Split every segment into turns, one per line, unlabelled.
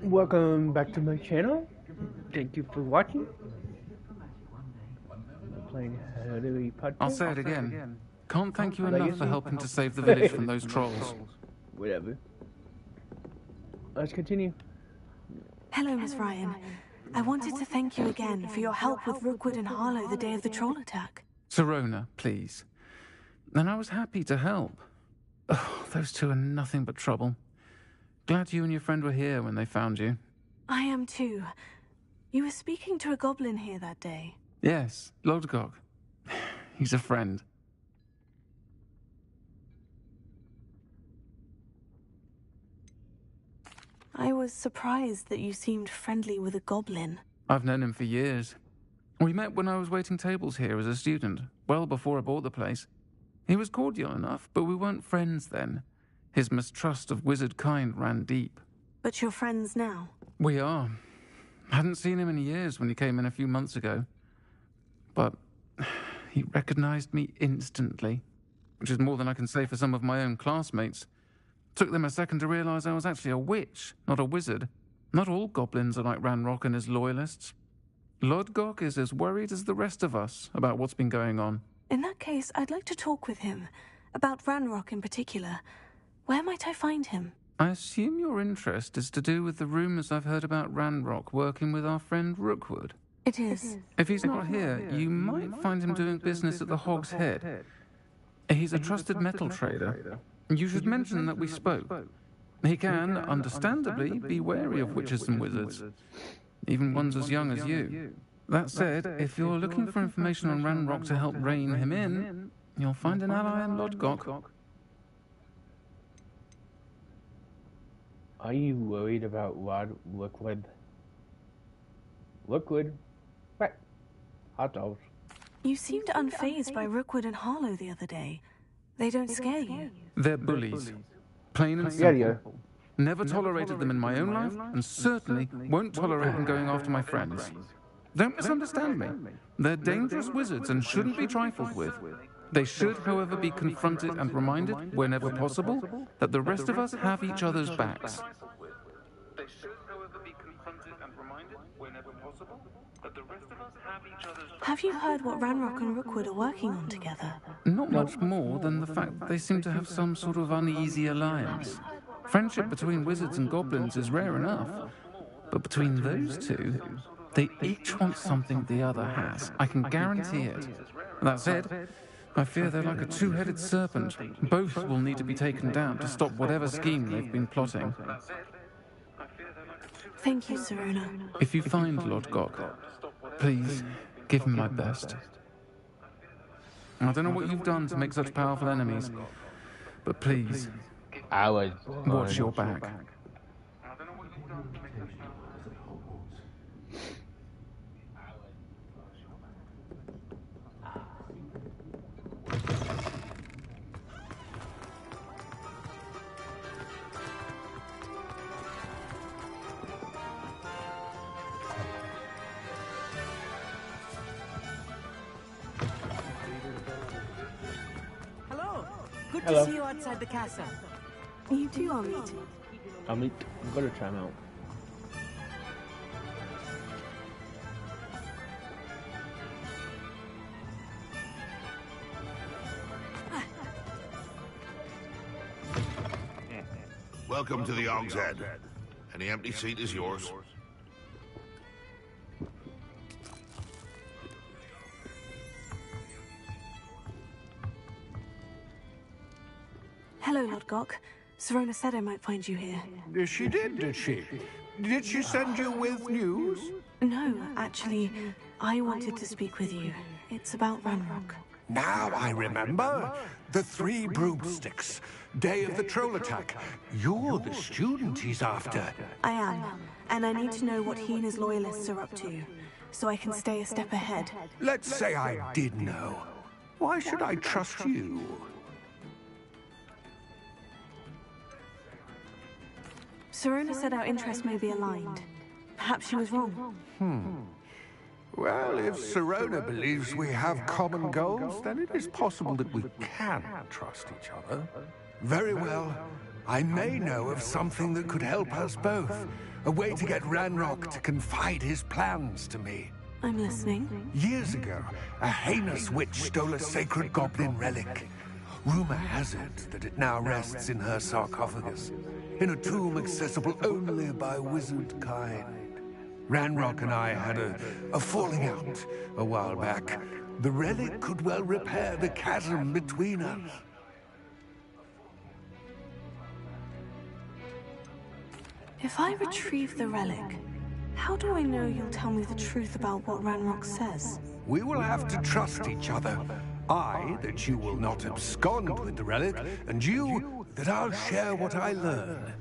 Welcome back to my channel. Thank you for watching. Playing Harry Potter.
I'll say it again. Can't thank you enough for helping to save the village from those trolls.
Whatever. Let's continue.
Hello, Miss Ryan. I wanted to thank you again for your help with Rookwood and Harlow the day of the troll attack.
Sirona, please. And I was happy to help. Oh, those two are nothing but trouble. Glad you and your friend were here when they found you.
I am too. You were speaking to a goblin here that day.
Yes, Lodgok. He's a friend.
I was surprised that you seemed friendly with a goblin.
I've known him for years. We met when I was waiting tables here as a student, well before I bought the place. He was cordial enough, but we weren't friends then. His mistrust of wizard kind ran deep.
But you're friends now?
We are. Hadn't seen him in years when he came in a few months ago. But he recognized me instantly, which is more than I can say for some of my own classmates. Took them a second to realize I was actually a witch, not a wizard. Not all goblins are like Ranrock and his loyalists. Lodgok is as worried as the rest of us about what's been going on.
In that case, I'd like to talk with him. About Ranrock in particular. Where might I find him?
I assume your interest is to do with the rumors I've heard about Ranrock working with our friend Rookwood.
It is.
If he's not here, you might find him doing business at the Hog's Head. He's a trusted metal trader. You should mention that we spoke. He can, understandably, be wary of witches and wizards, even ones as young as you. That said, if you're looking for information on Ranrock to help rein him in, you'll find an ally in Lodgok.
Are you worried about Rookwood? Rookwood? Right. Hot dogs.
You seemed unfazed by Rookwood and Harlow the other day. They don't scare you.
They're bullies. Plain and simple. Never tolerated them in my own life, and certainly won't tolerate them going after my friends. Don't misunderstand me. They're dangerous wizards and shouldn't be trifled with. They should, however, be confronted and reminded, whenever possible, that the rest of us have each other's backs.
Have you heard what Ranrock and Rookwood are working on together?
Not much more than the fact that they seem to have some sort of uneasy alliance. Friendship between wizards and goblins is rare enough, but between those two, they each want something the other has. I can guarantee it. That said, I fear they're like a two-headed serpent. Both will need to be taken down to stop whatever scheme they've been plotting.
Thank you, Sirona.
If you find Lodgok, please give him my best. I don't know what you've done to make such powerful enemies, but please, watch your back.
Good to see you outside the castle.
You too, Amit.
I'm gonna try him out.
Welcome to the Hog's Head. Any empty seat is yours.
Hello, Lodgok. Sirona said I might find you here.
She did she? Did she send you with news?
No, actually, I wanted to speak with you. It's about Ranrock.
Now I remember. The 3 broomsticks. Day of the troll attack. You're the student he's after.
I am, and I need to know what he and his loyalists are up to, so I can stay a step ahead.
Let's say I did know. Why should I trust you?
Sirona said our interests may be aligned. Perhaps she was wrong.
Well, if Sirona believes we have common goals, then it is possible that we can trust each other. Very well. I may know of something that could help us both. A way to get Ranrock to confide his plans to me.
I'm listening.
Years ago, a heinous witch stole a sacred goblin relic. Rumor has it that it now rests in her sarcophagus, in a tomb accessible only by wizard kind. Ranrock and I had a falling out a while back. The relic could well repair the chasm between us.
If I retrieve the relic, how do I know you'll tell me the truth about what Ranrock says?
We will have to trust each other. I, that you will not abscond with the relic, and you, that I'll share what I learn.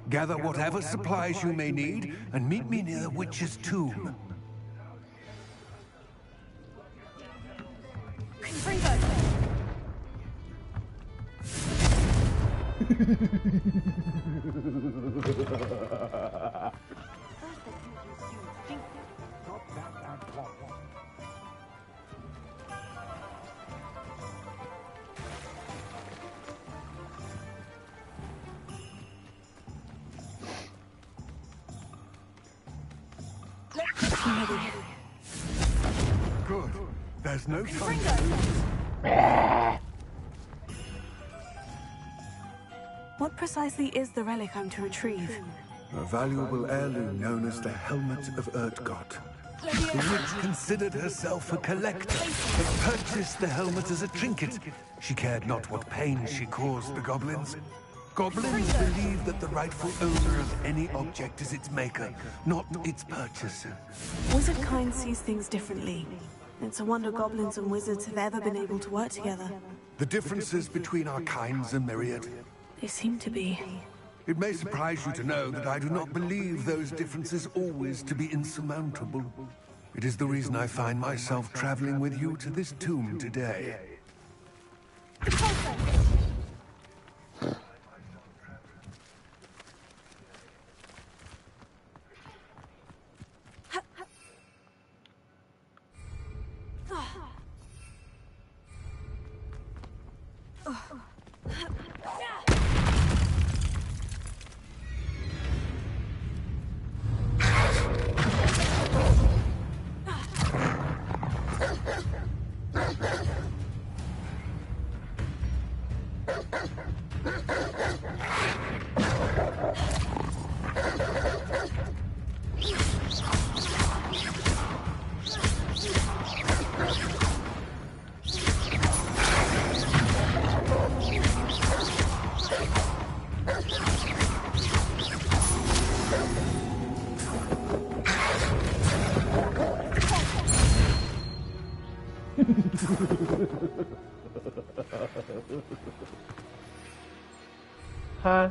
Gather whatever supplies you may need, and meet me near the witch's tomb. Good. There's no time to lose.
What precisely is the relic I'm to retrieve?
A valuable heirloom known as the Helmet of Urtgott. The witch considered herself a collector, but purchased the helmet as a trinket. She cared not what pain she caused the goblins. Goblins believe that the rightful owner of any object is its maker, not its purchaser.
Wizard kind sees things differently. It's a wonder goblins and wizards have ever been able to work together.
The differences between our kinds are myriad.
They seem to be.
It may surprise you to know that I do not believe those differences always to be insurmountable. It is the reason I find myself traveling with you to this tomb today.
Huh?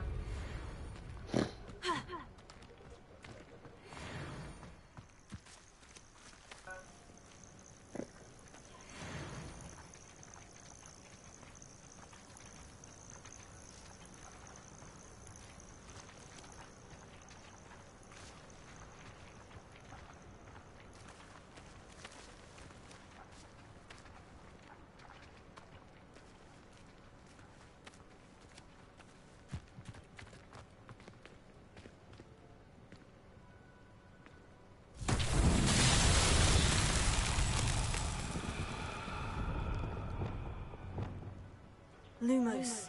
Lumos.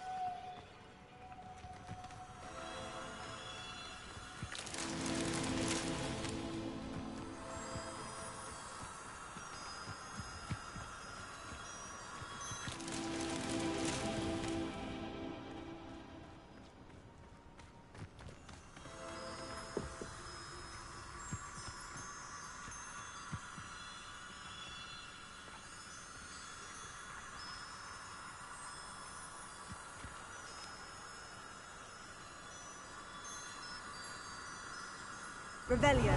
Revelio.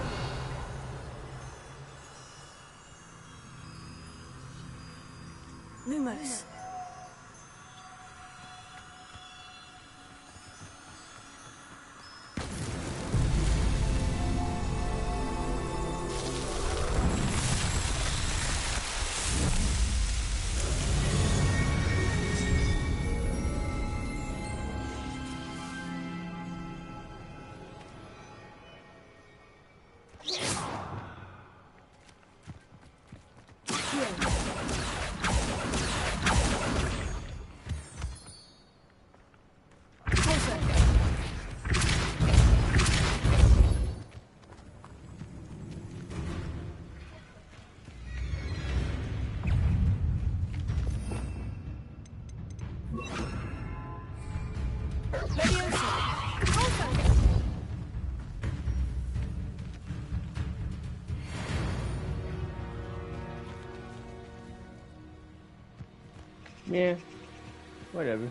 Lumos.
Yeah, whatever.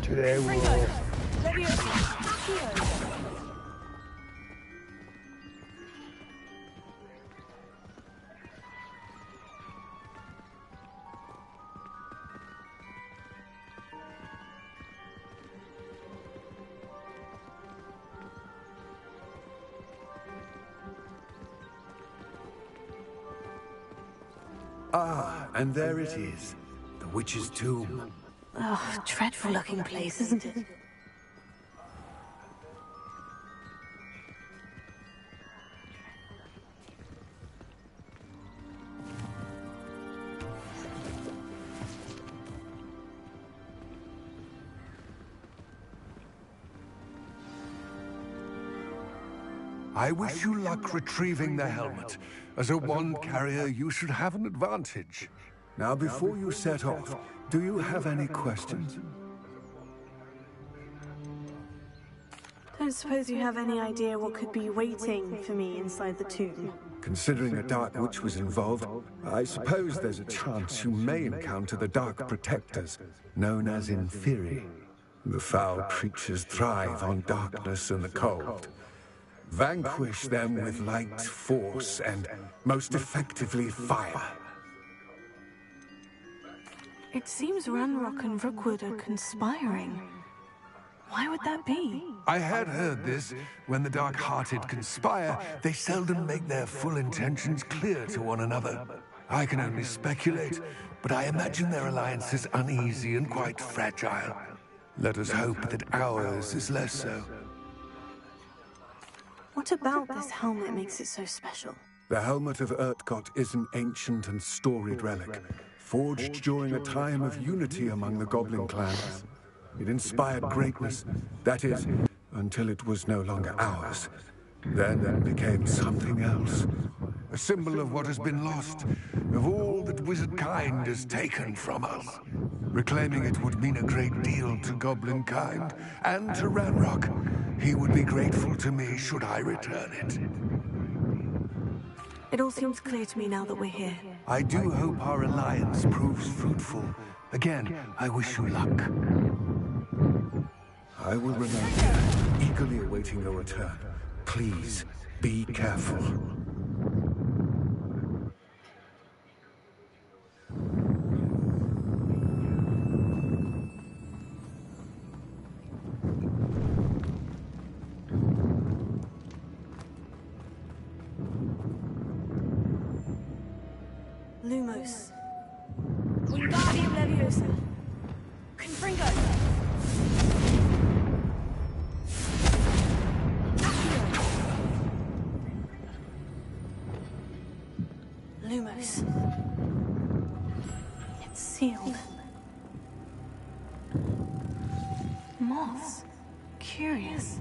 Today we'll...
Ah, and there it is. The witch's tomb.
Oh, dreadful looking place, isn't it?
I wish you luck retrieving the helmet. As a wand carrier, you should have an advantage. Now, before you set off, do you have any questions?
Don't suppose you have any idea what could be waiting for me inside the tomb?
Considering a Dark Witch was involved, I suppose there's a chance you may encounter the Dark Protectors, known as Inferi. The foul creatures thrive on darkness and the cold. Vanquish them with light, force, and most effectively fire.
It seems Ranrock and Rookwood are conspiring. Why would that be?
I had heard this. When the dark-hearted conspire, they seldom make their full intentions clear to one another. I can only speculate, but I imagine their alliance is uneasy and quite fragile. Let us hope that ours is less so.
What about this helmet makes it so special?
The Helmet of Urtkot is an ancient and storied relic, forged during a time of unity among the goblin clans. It inspired greatness, that is, until it was no longer ours. Then it became something else. A symbol of what has been lost, of all that wizard kind has taken from us. Reclaiming it would mean a great deal to goblin kind, and to Ranrock. He would be grateful to me should I return it.
It all seems clear to me now that we're here.
I do hope our alliance proves fruitful. Again, I wish you luck. I will remain here, eagerly awaiting your return. Please, be careful.
Lumos. Wingardium Leviosa. Confringo. Lumos. It's sealed. Moths. Curious.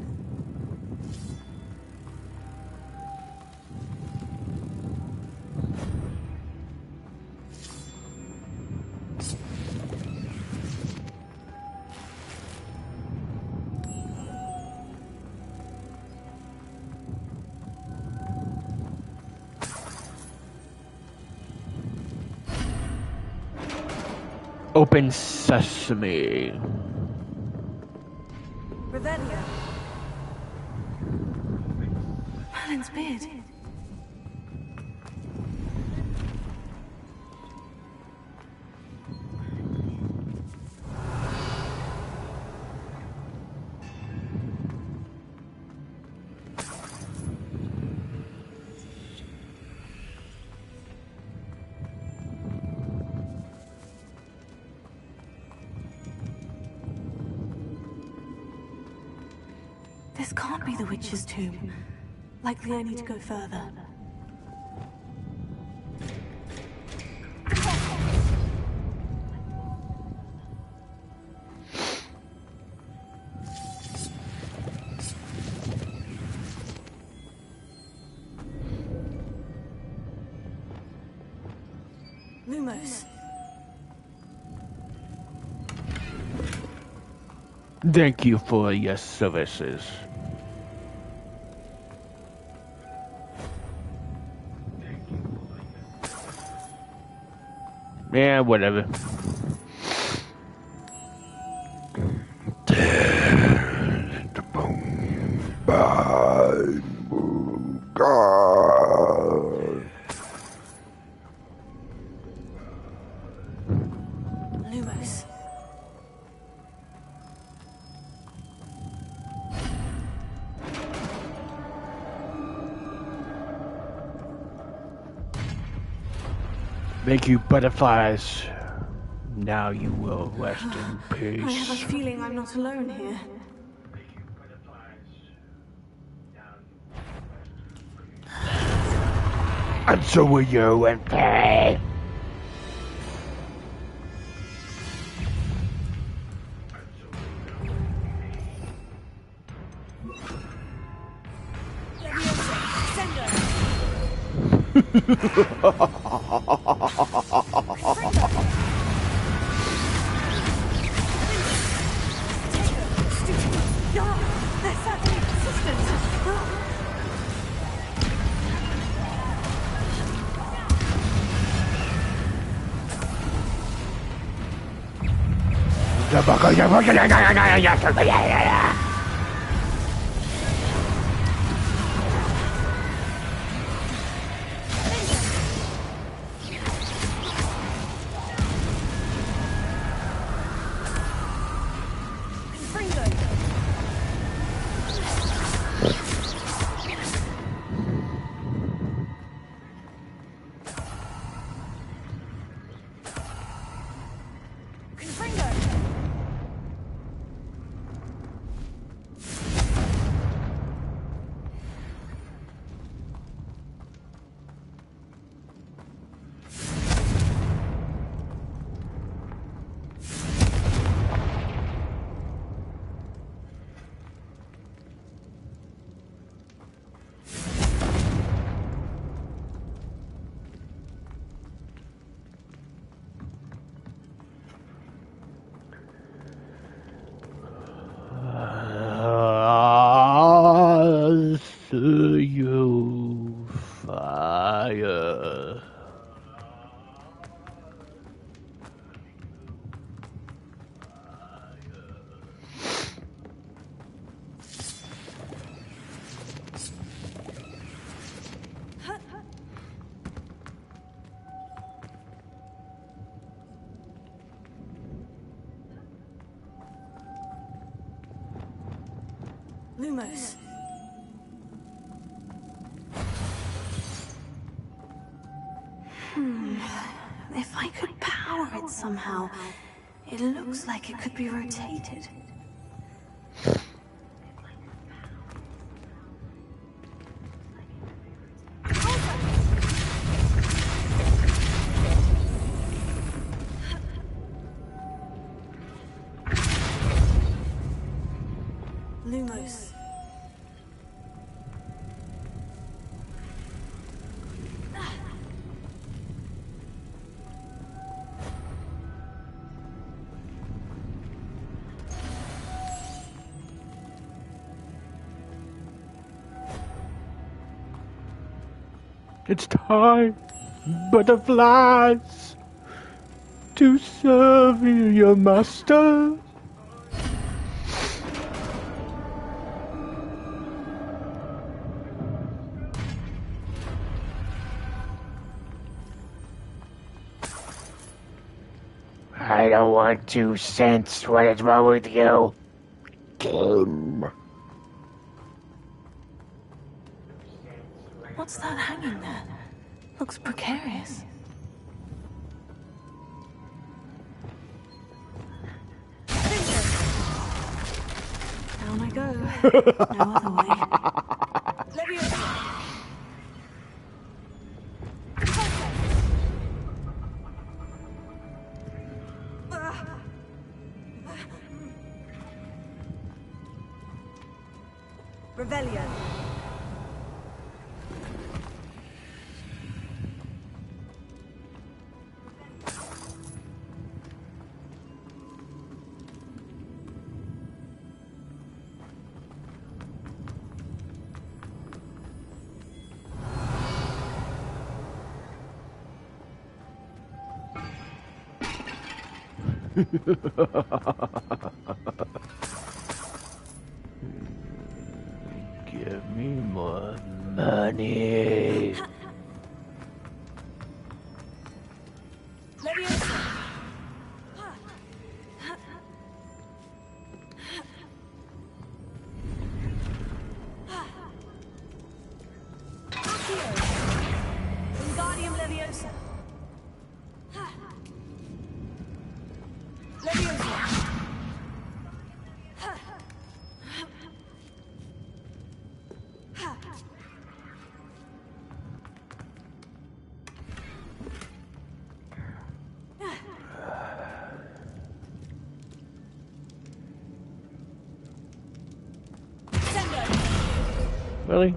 Open sesame.
Revelio. Merlin's beard. be the witch's tomb. Likely I need to go further. Lumos.
Thank you for your services. Yeah, whatever.
Lumos.
Thank you, butterflies. Now you will rest in peace.
I have a feeling I'm not alone here.
And so will you, and play.
They're certainly persistent. See you, fire. Lumos. If I could power it somehow, it looks like it could be rotated. Lumos.
It's time, butterflies, to serve your master. I don't want to sense what is wrong with you.
What's that hanging there? Looks precarious. Down I go. No other way.
Revelio.
Give me more money.
Wingardium Leviosa.
Really?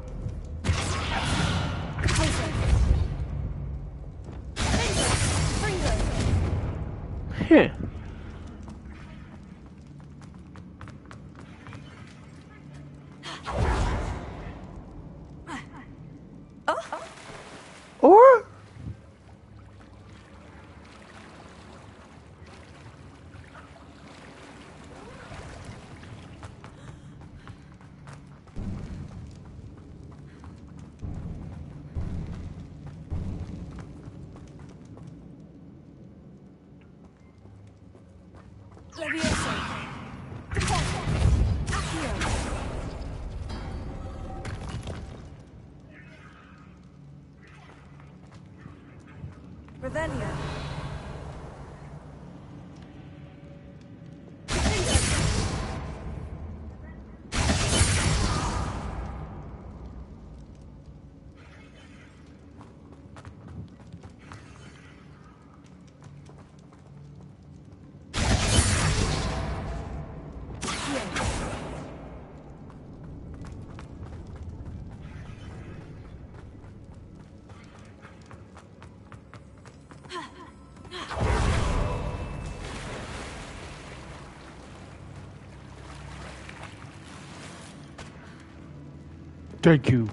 Huh. Or?
Leviosa. Accio. Revelio.
Thank you.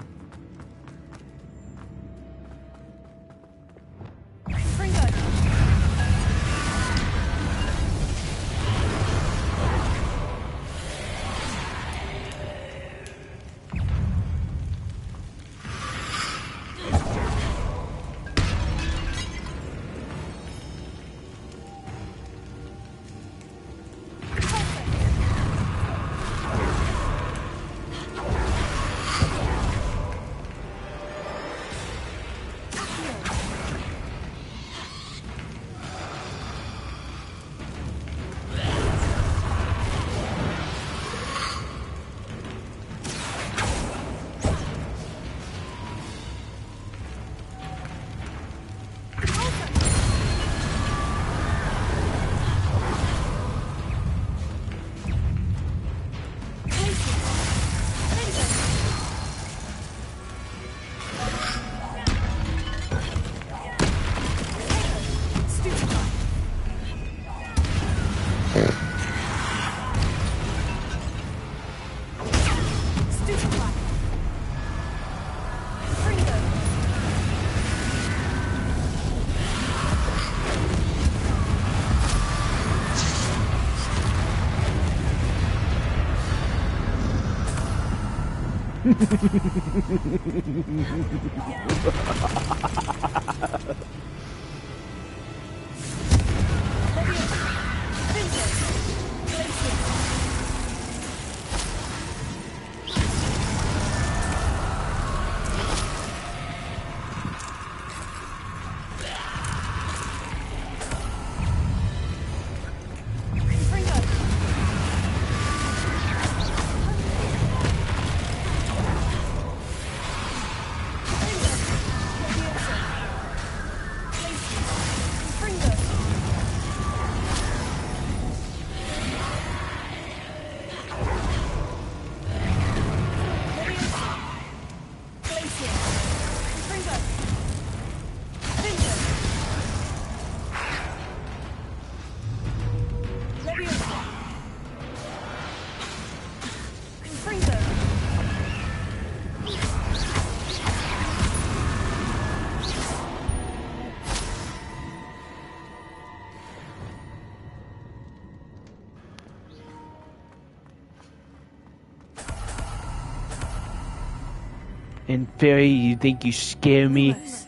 And Fairy, you think you scare me?
Lumos.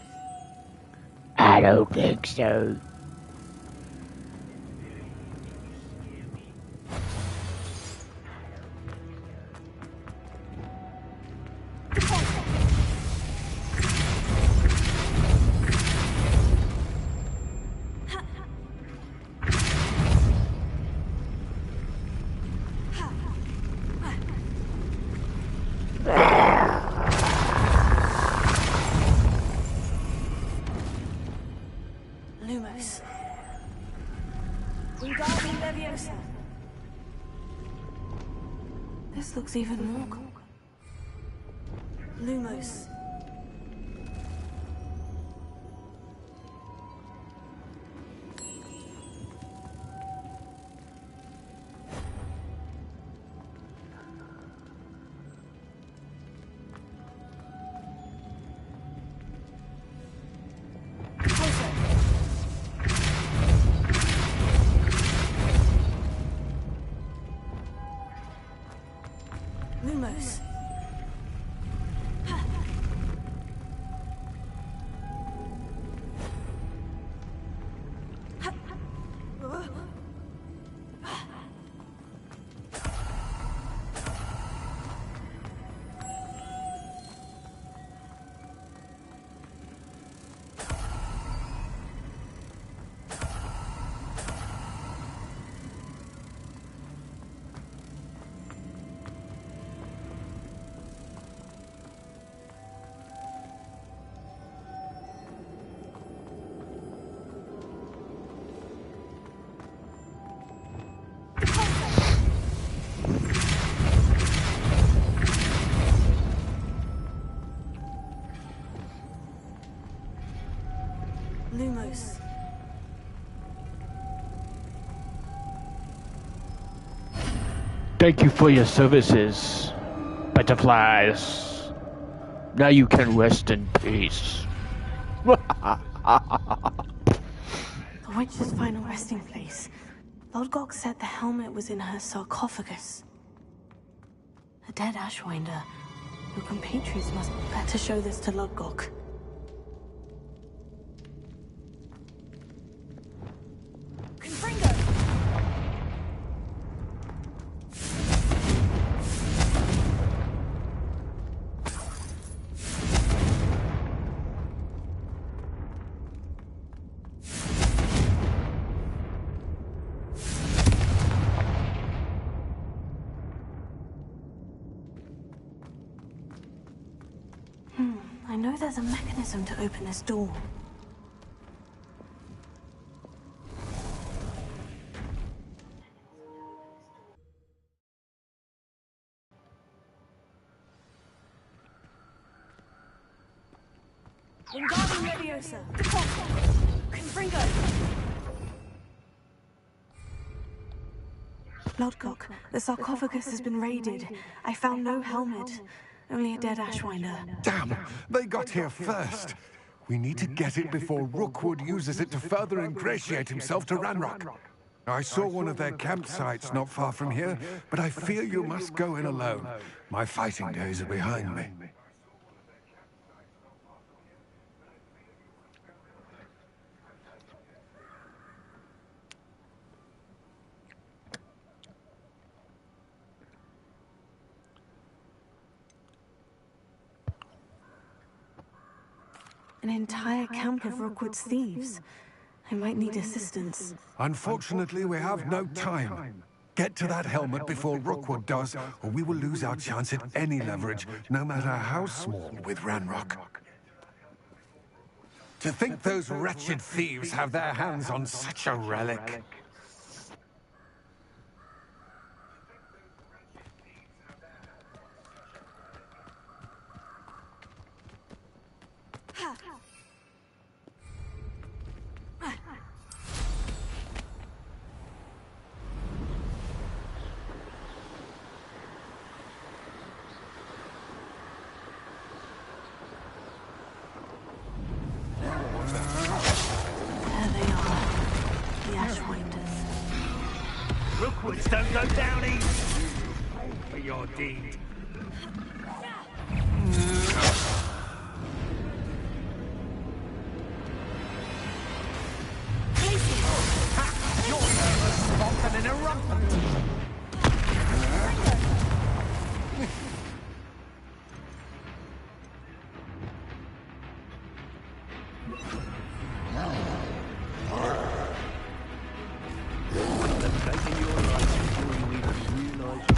I don't think so.
Lumos. Wingardium Leviosa.
This looks even more cool.
Lumos. Lumos. Lumos.
Thank you for your services, butterflies. Now you can rest in peace.
The witch's final resting place. Lodgok said the helmet was in her sarcophagus. A dead Ashwinder. Your compatriots must prepare to show this to Lodgok.
Confringo.
I know there's a mechanism to open this door.
Wingardium Leviosa. Confringo.
Lodgok, the sarcophagus has been raided. I found no helmet, only a dead Ashwinder.
Damn, they got here first. We need to get it before Rookwood uses it to further ingratiate himself to Ranrock. I saw one of their campsites not far from here, but I fear you must go in alone. My fighting days are behind me.
An entire camp of Rookwood's thieves. I might need assistance.
Unfortunately, we have no time. Get to that helmet before Rookwood does, or we will lose our chance at any leverage, no matter how small, with Ranrock. To think those wretched thieves have their hands on such a relic.
There they are, the Ashwinders.
Rookwoods don't go down easy. For your deed. Taking your life before you even realise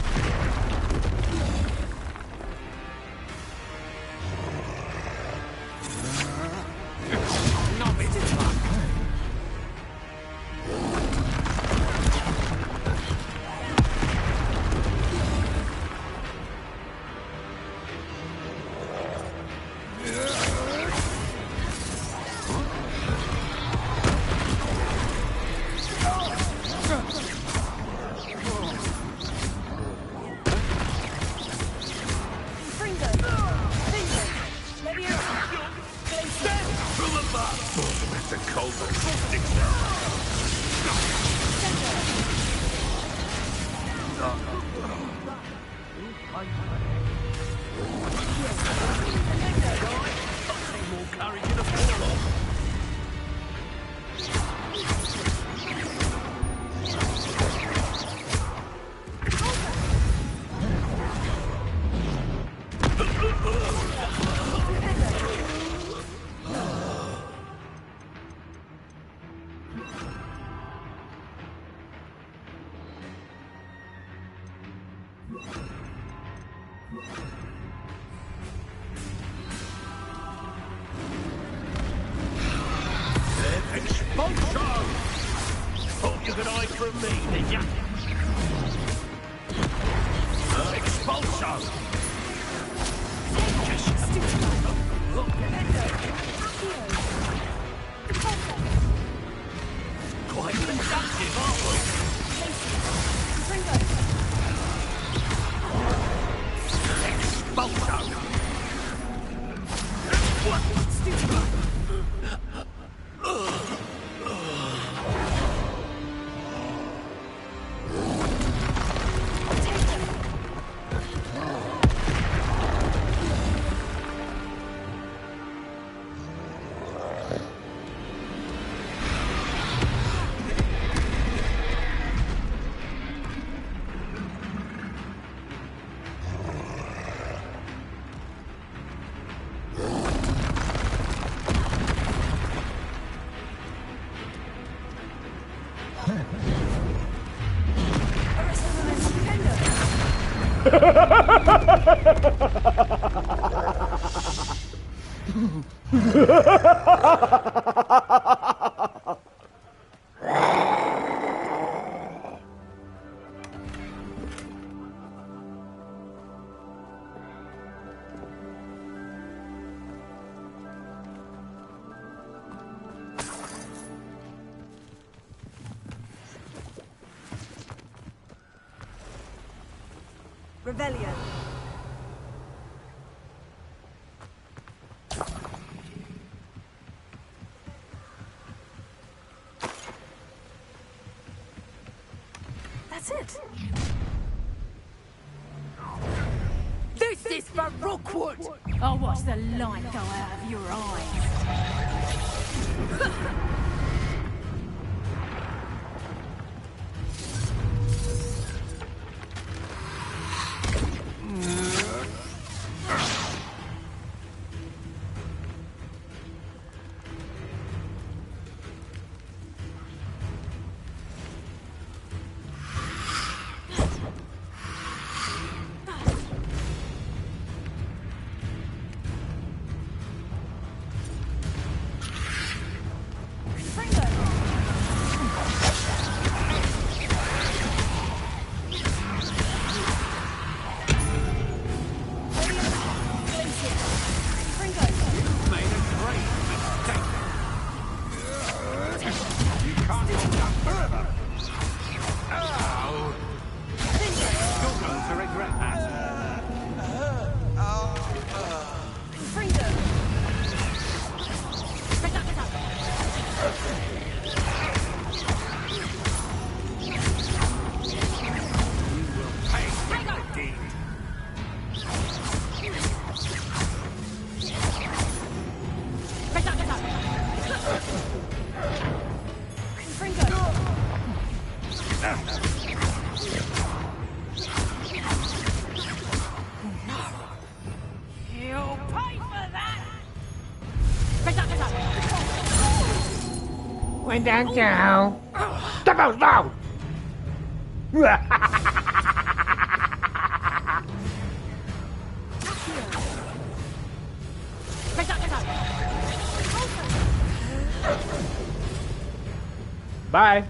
That's a cold one. Stick there.
more courage in a fall off.
Expulsion! Thought you could hide from me, did ya? Expulsion!
Quite conductive, aren't we?
Expulsion!
Rebellion. That's it.
This is for Rookwood! I'll watch the light go out of your eyes.
Went down. Step out now! Bye.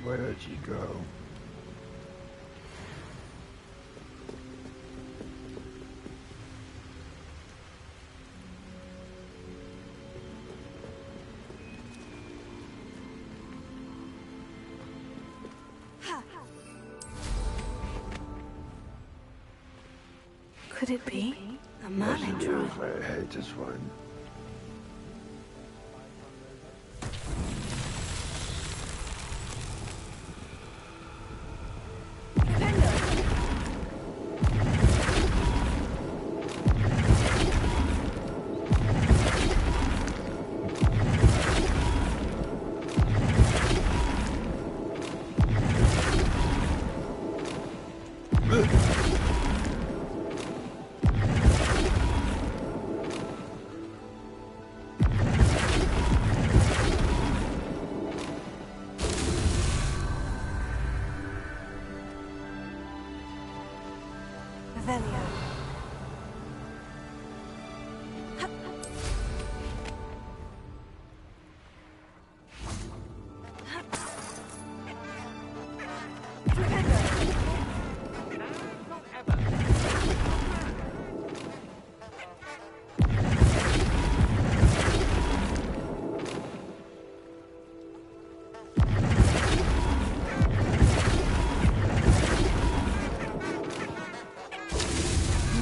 Where did she go?
Could it be a Merlin trial?
I hate this one.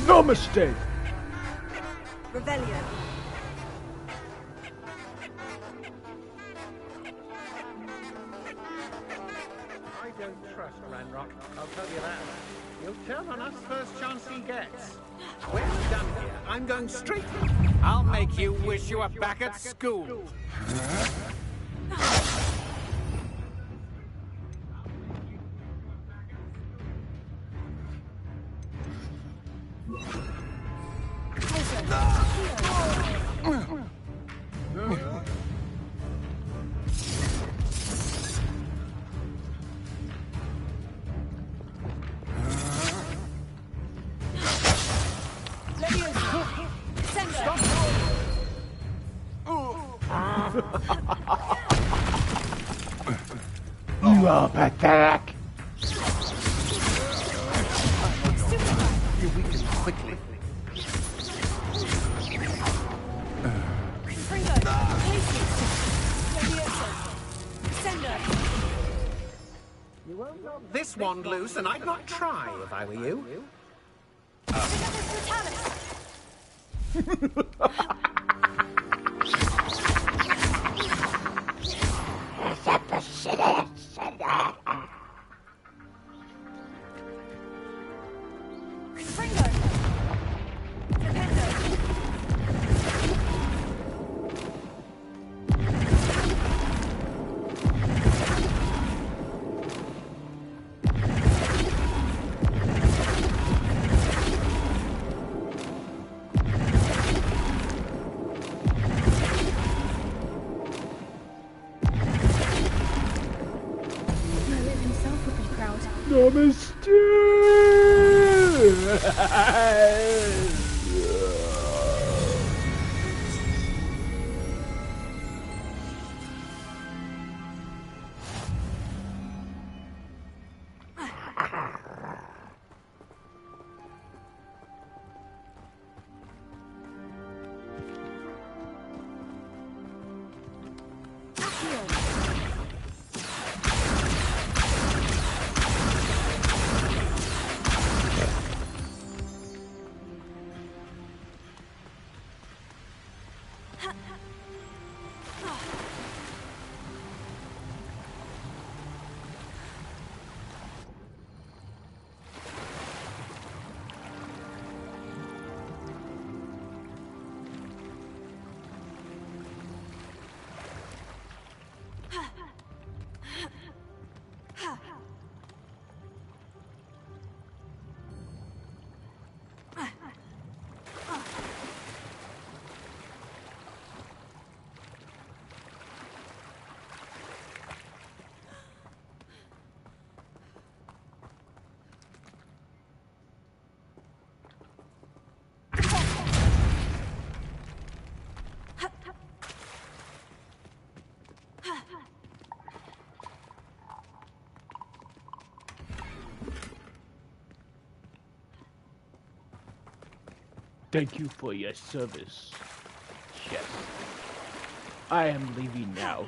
No mistake.
Revelio.
I don't trust Ranrock, I'll tell you that. He'll turn on us first chance he gets. When we're done here, I'm going straight. I'll make you wish you were back at school.
You are pathetic.
You weaken quickly. You won't knock this wand loose, and I'd not try if I were you.
promised you. Thank you for your service, chef. I am leaving now.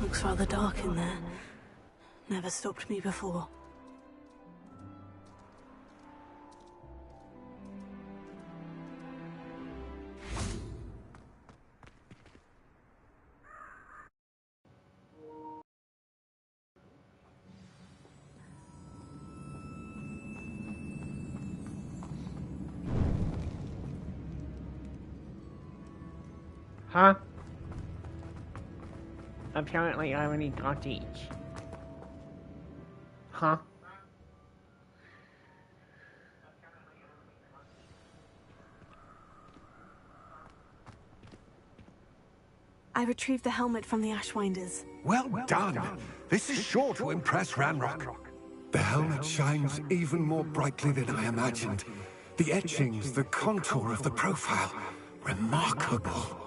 Looks rather dark in there. Never stopped me before.
Huh? Apparently I only got each. Huh?
I retrieved the helmet from the Ashwinders.
Well done. This is sure to impress Ranrock. The helmet shines even more brightly than I imagined. The etchings, the contour of the profile. Remarkable.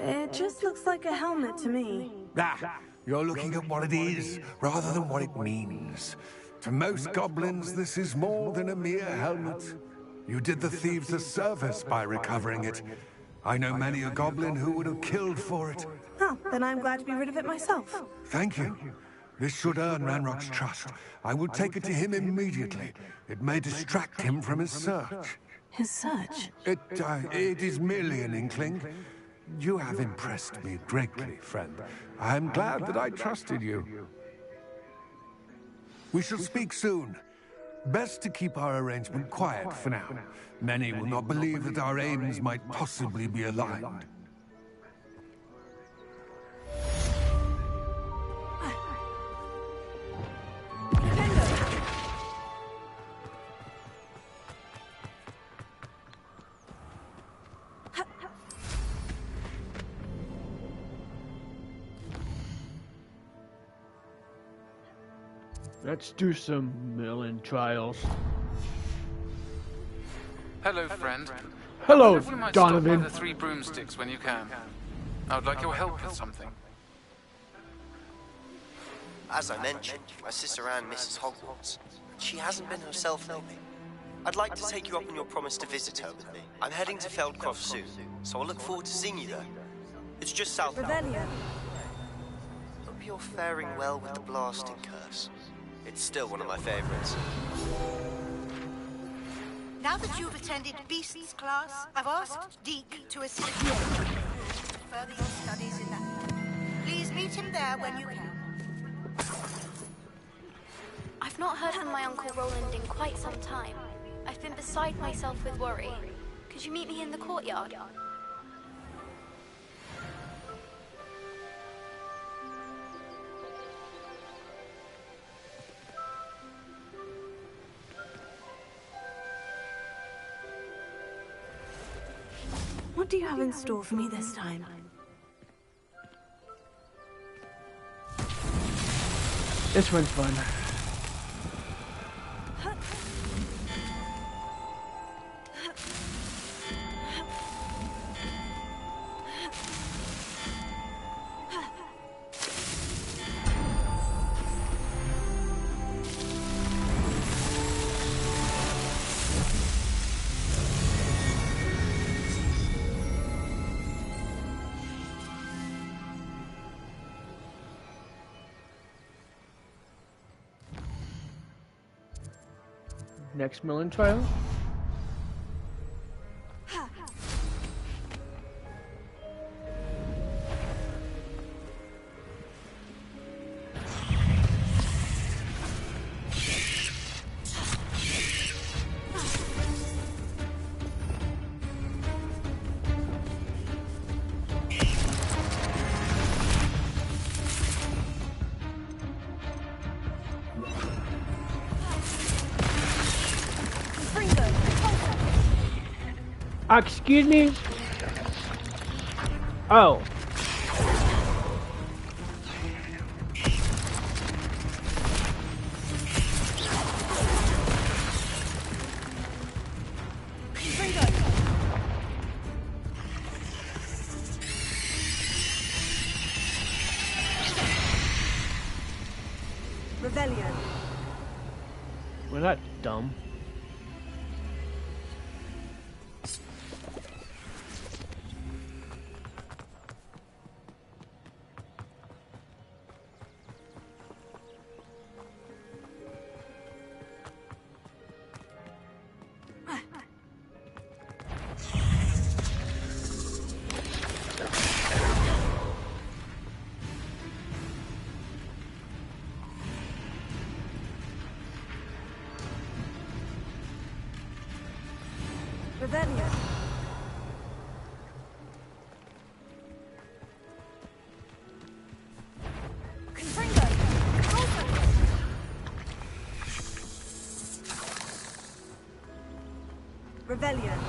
It just looks like a helmet to me.
Ah, you're looking at what it is, rather than what it means. To most goblins, this is more than a mere helmet. You did the thieves a service by recovering it. I know many a goblin who would have killed for it.
Oh, then I'm glad to be rid of it myself.
Thank you. This should earn Ranrock's trust. I will take it to him immediately. It may distract him from his search.
His search?
It is merely an inkling. You have impressed me greatly, friend. I am glad that I trusted you. We shall speak soon. Best to keep our arrangement quiet for now. Many will not believe that our aims might possibly be aligned.
Let's do some melon trials.
Hello, friend.
Hello,
If you might stop
Donovan.
by the Three Broomsticks when you can. I would like your help with something.
As I mentioned, my sister Anne misses Hogwarts. She hasn't been herself lately. I'd like to take you up on your promise to visit her with me. I'm heading to Feldcroft soon, so I'll look forward to seeing you there. It's just south of...
Revelio.
Hope you're faring well with the blasting curse. It's still one of my favorites.
Now that you've attended Beasts class, I've asked Deke to assist you to further your studies in that. Please meet him there when you can.
I've not heard from my Uncle Roland in quite some time. I've been beside myself with worry. Could you meet me in the courtyard?
What do you have in store for me this time?
This one's fun. Next Millen trial? Excuse me? Oh.
Rebellion.
We're not dumb.
Rebellion. Confringo. Rebellion.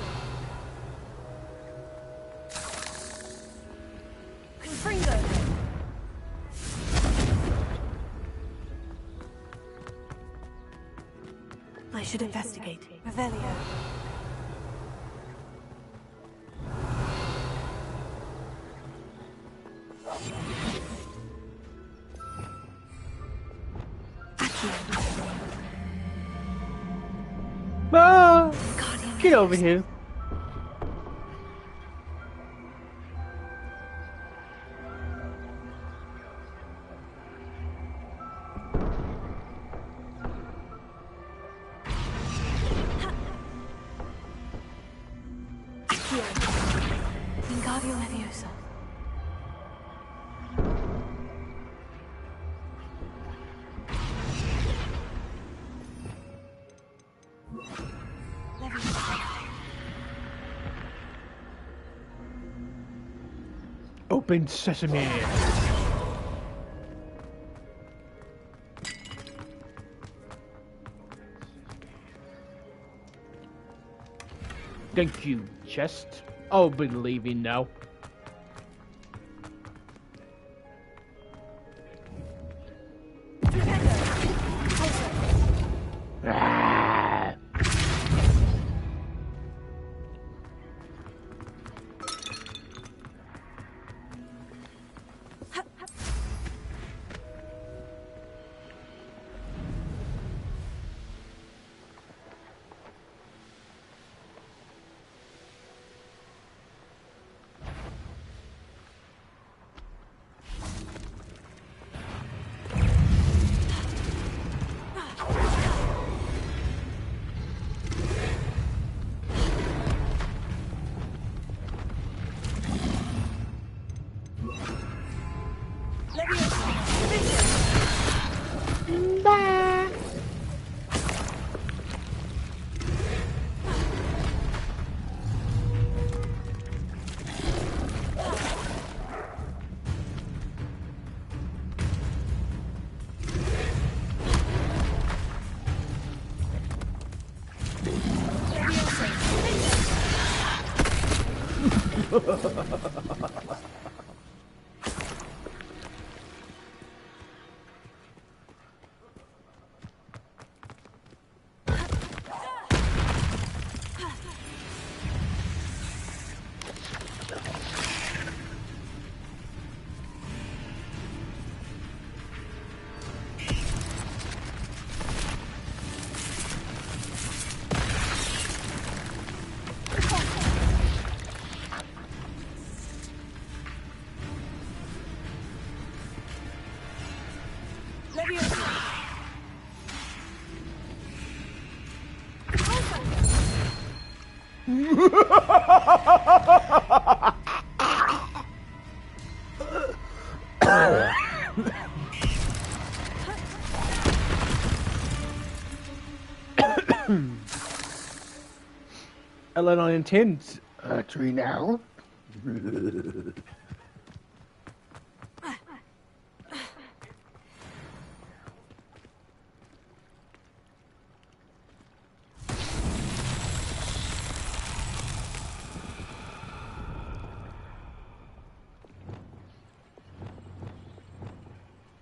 Confringo.
I should investigate.
Rebellion.
Ah, get over here.
Wingardium Leviosa.
Open sesame. Thank you, chest. I'll be leaving now. Ah.
Ellen on intent.
Tree now.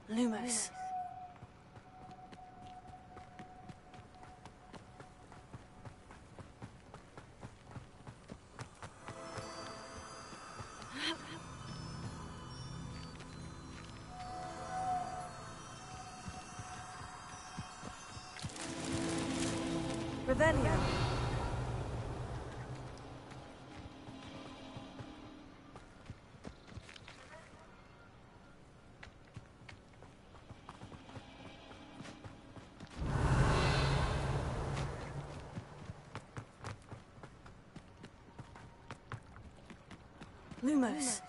Lumos.
Revelio.
Lumos.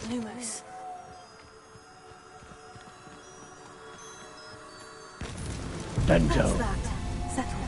Lumos.
Dunzo.
That's that. Settled.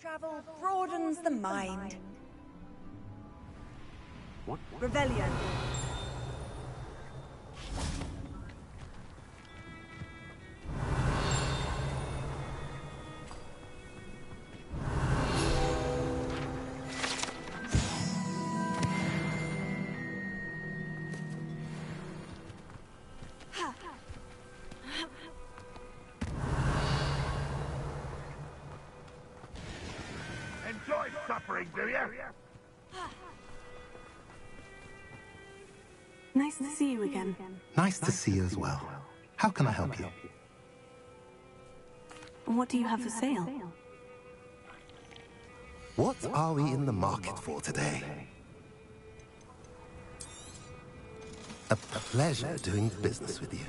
Travel broadens the mind. Rebellion.
Enjoy suffering, do you?
Nice to see you again.
Nice to see you as well. How can I help you?
What do you have for sale?
What are we in the market for today? A pleasure doing business with you.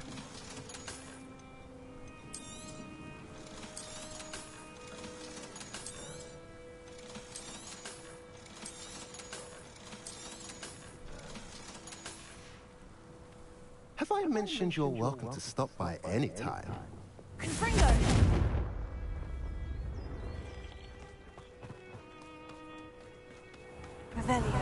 Have I mentioned you're welcome to stop by any time?
Confringo! Revelio.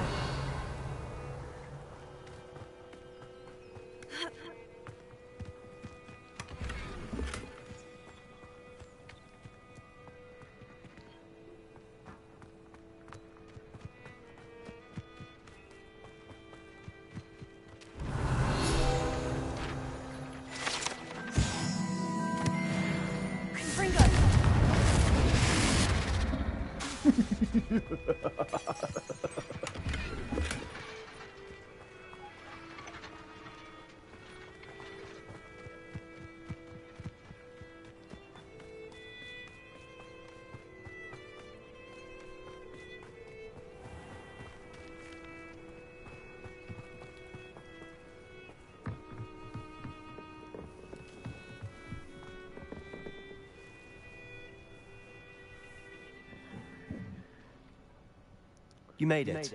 You made it.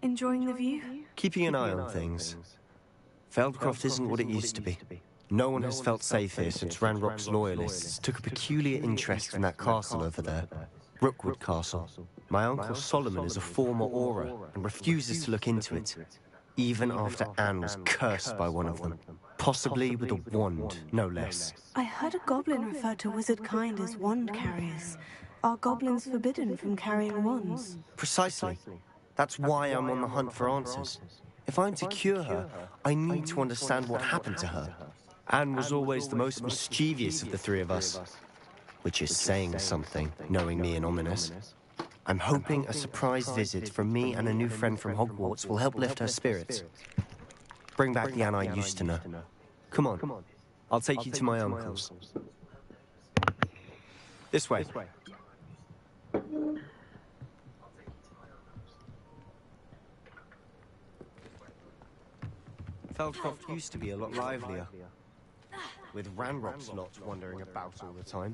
Enjoying the view?
Keeping an eye on things. Feldcroft isn't what it used to be. No one has felt safe here since Ranrock's loyalists took a peculiar interest in that castle over there. Rookwood Castle. My uncle Solomon is a former Auror and refuses to look into it, even after Anne was cursed by one of them. Possibly with a wand, no less.
I heard a goblin refer to wizard kind as wand carriers. Are goblins forbidden from carrying wands?
Precisely. That's why I'm on the hunt for answers. If I'm to cure her, I need to understand what happened to her. Anne was always the most mischievous of the three of us. Which is saying something, knowing me and Ominous. I'm hoping a surprise visit from me and a new friend from Hogwarts will help lift her spirits. Bring back the Anne I used to know. Come on, I'll take you to my uncle's. This way. Feldcroft used to be a lot livelier. With Ranrock's lot wandering about all the time.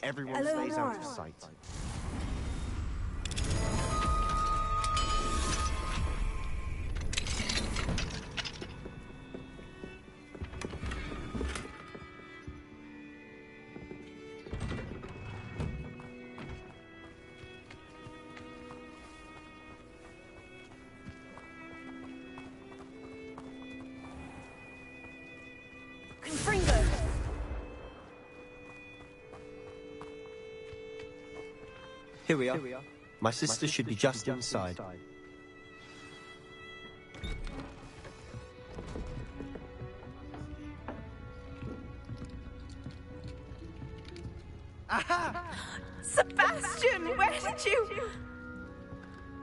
Everyone stays out of sight.
Confringo!
Here we are. My sister should be just inside.
Aha! Sebastian, where did you...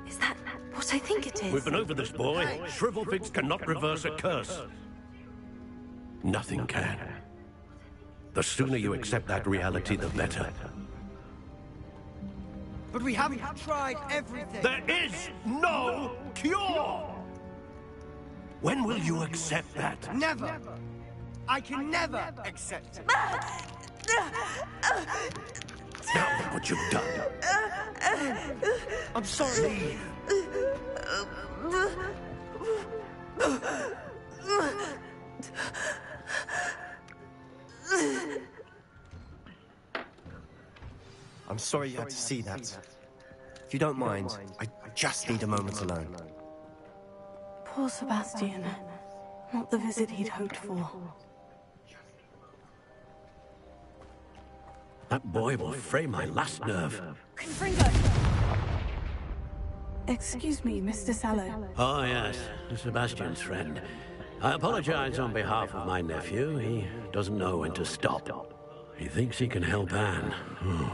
Is that what I think it is?
We've been over this, boy. Shrivelfigs cannot reverse a curse. Nothing can. The sooner you accept that reality, the better.
But we haven't tried everything.
There is no cure! When will you accept that?
Never. I can never accept it.
Now look what you've done.
I'm sorry.
I'm sorry you had to see that. If you don't mind, I just need a moment alone.
Poor Sebastian. Not the visit he'd hoped for.
That boy will fray my last nerve.
Confringo!
Excuse me, Mr. Sallow.
Oh, yes, Sebastian's friend. I apologize on behalf of my nephew. He doesn't know when to stop. He thinks he can help Anne,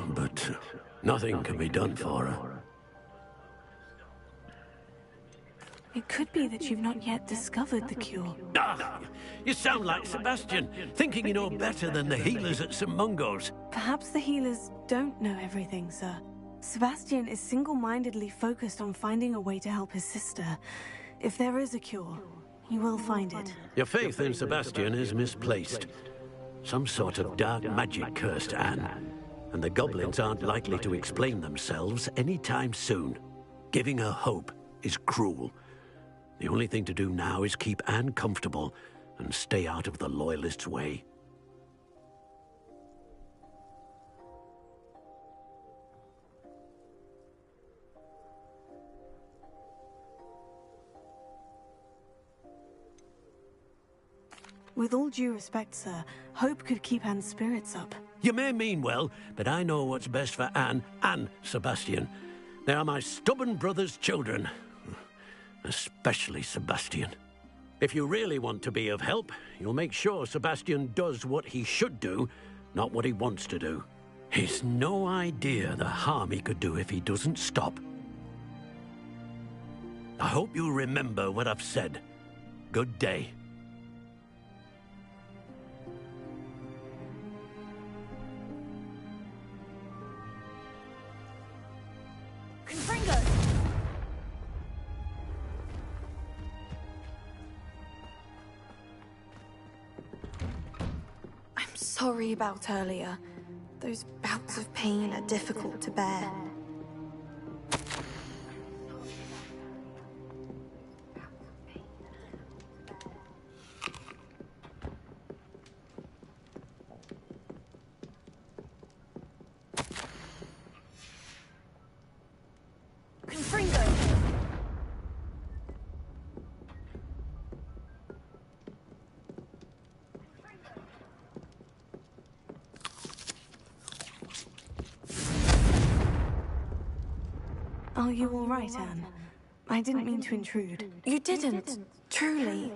but nothing can be done for her.
It could be that you've not yet discovered the cure.
Ah, you sound like Sebastian, thinking you know better than the healers at St. Mungo's.
Perhaps the healers don't know everything, sir. Sebastian is single-mindedly focused on finding a way to help his sister. If there is a cure, he will find it.
Your faith in Sebastian is misplaced. Some sort of dark magic cursed Anne, and the goblins aren't likely to explain themselves anytime soon. Giving her hope is cruel. The only thing to do now is keep Anne comfortable and stay out of the Loyalists' way.
With all due respect, sir, hope could keep Anne's spirits up.
You may mean well, but I know what's best for Anne and Sebastian. They are my stubborn brother's children. Especially Sebastian. If you really want to be of help, you'll make sure Sebastian does what he should do, not what he wants to do. He's no idea the harm he could do if he doesn't stop. I hope you remember what I've said. Good day.
Confringo!
I'm sorry about earlier. Those bouts of pain are difficult to bear.
Confringo!
Are you all right, Anne? I didn't mean to intrude.
You didn't, truly.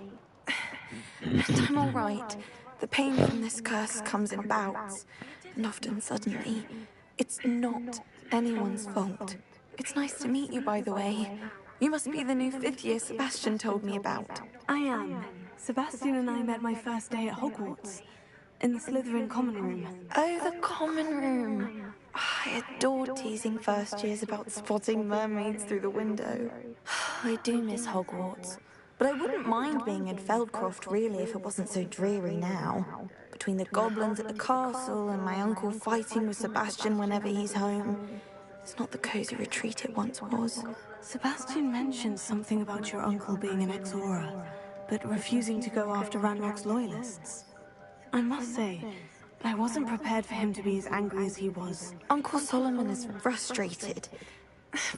And I'm all right. The pain from this curse comes in bouts, and often suddenly. It's not anyone's fault. It's nice to meet you, by the way. You must be the new fifth-year Sebastian told me about.
I am. Sebastian and I met my first day at Hogwarts, in the Slytherin common room.
Oh, the common room. I adored teasing first years about spotting mermaids through the window. I do miss Hogwarts. But I wouldn't mind being in Feldcroft, really, if it wasn't so dreary now. Between the goblins at the castle and my uncle fighting with Sebastian whenever he's home, it's not the cozy retreat it once was.
Sebastian mentioned something about your uncle being an ex-Auror, but refusing to go after Ranrock's loyalists. I must say, I wasn't prepared for him to be as angry as he was.
Uncle Solomon is frustrated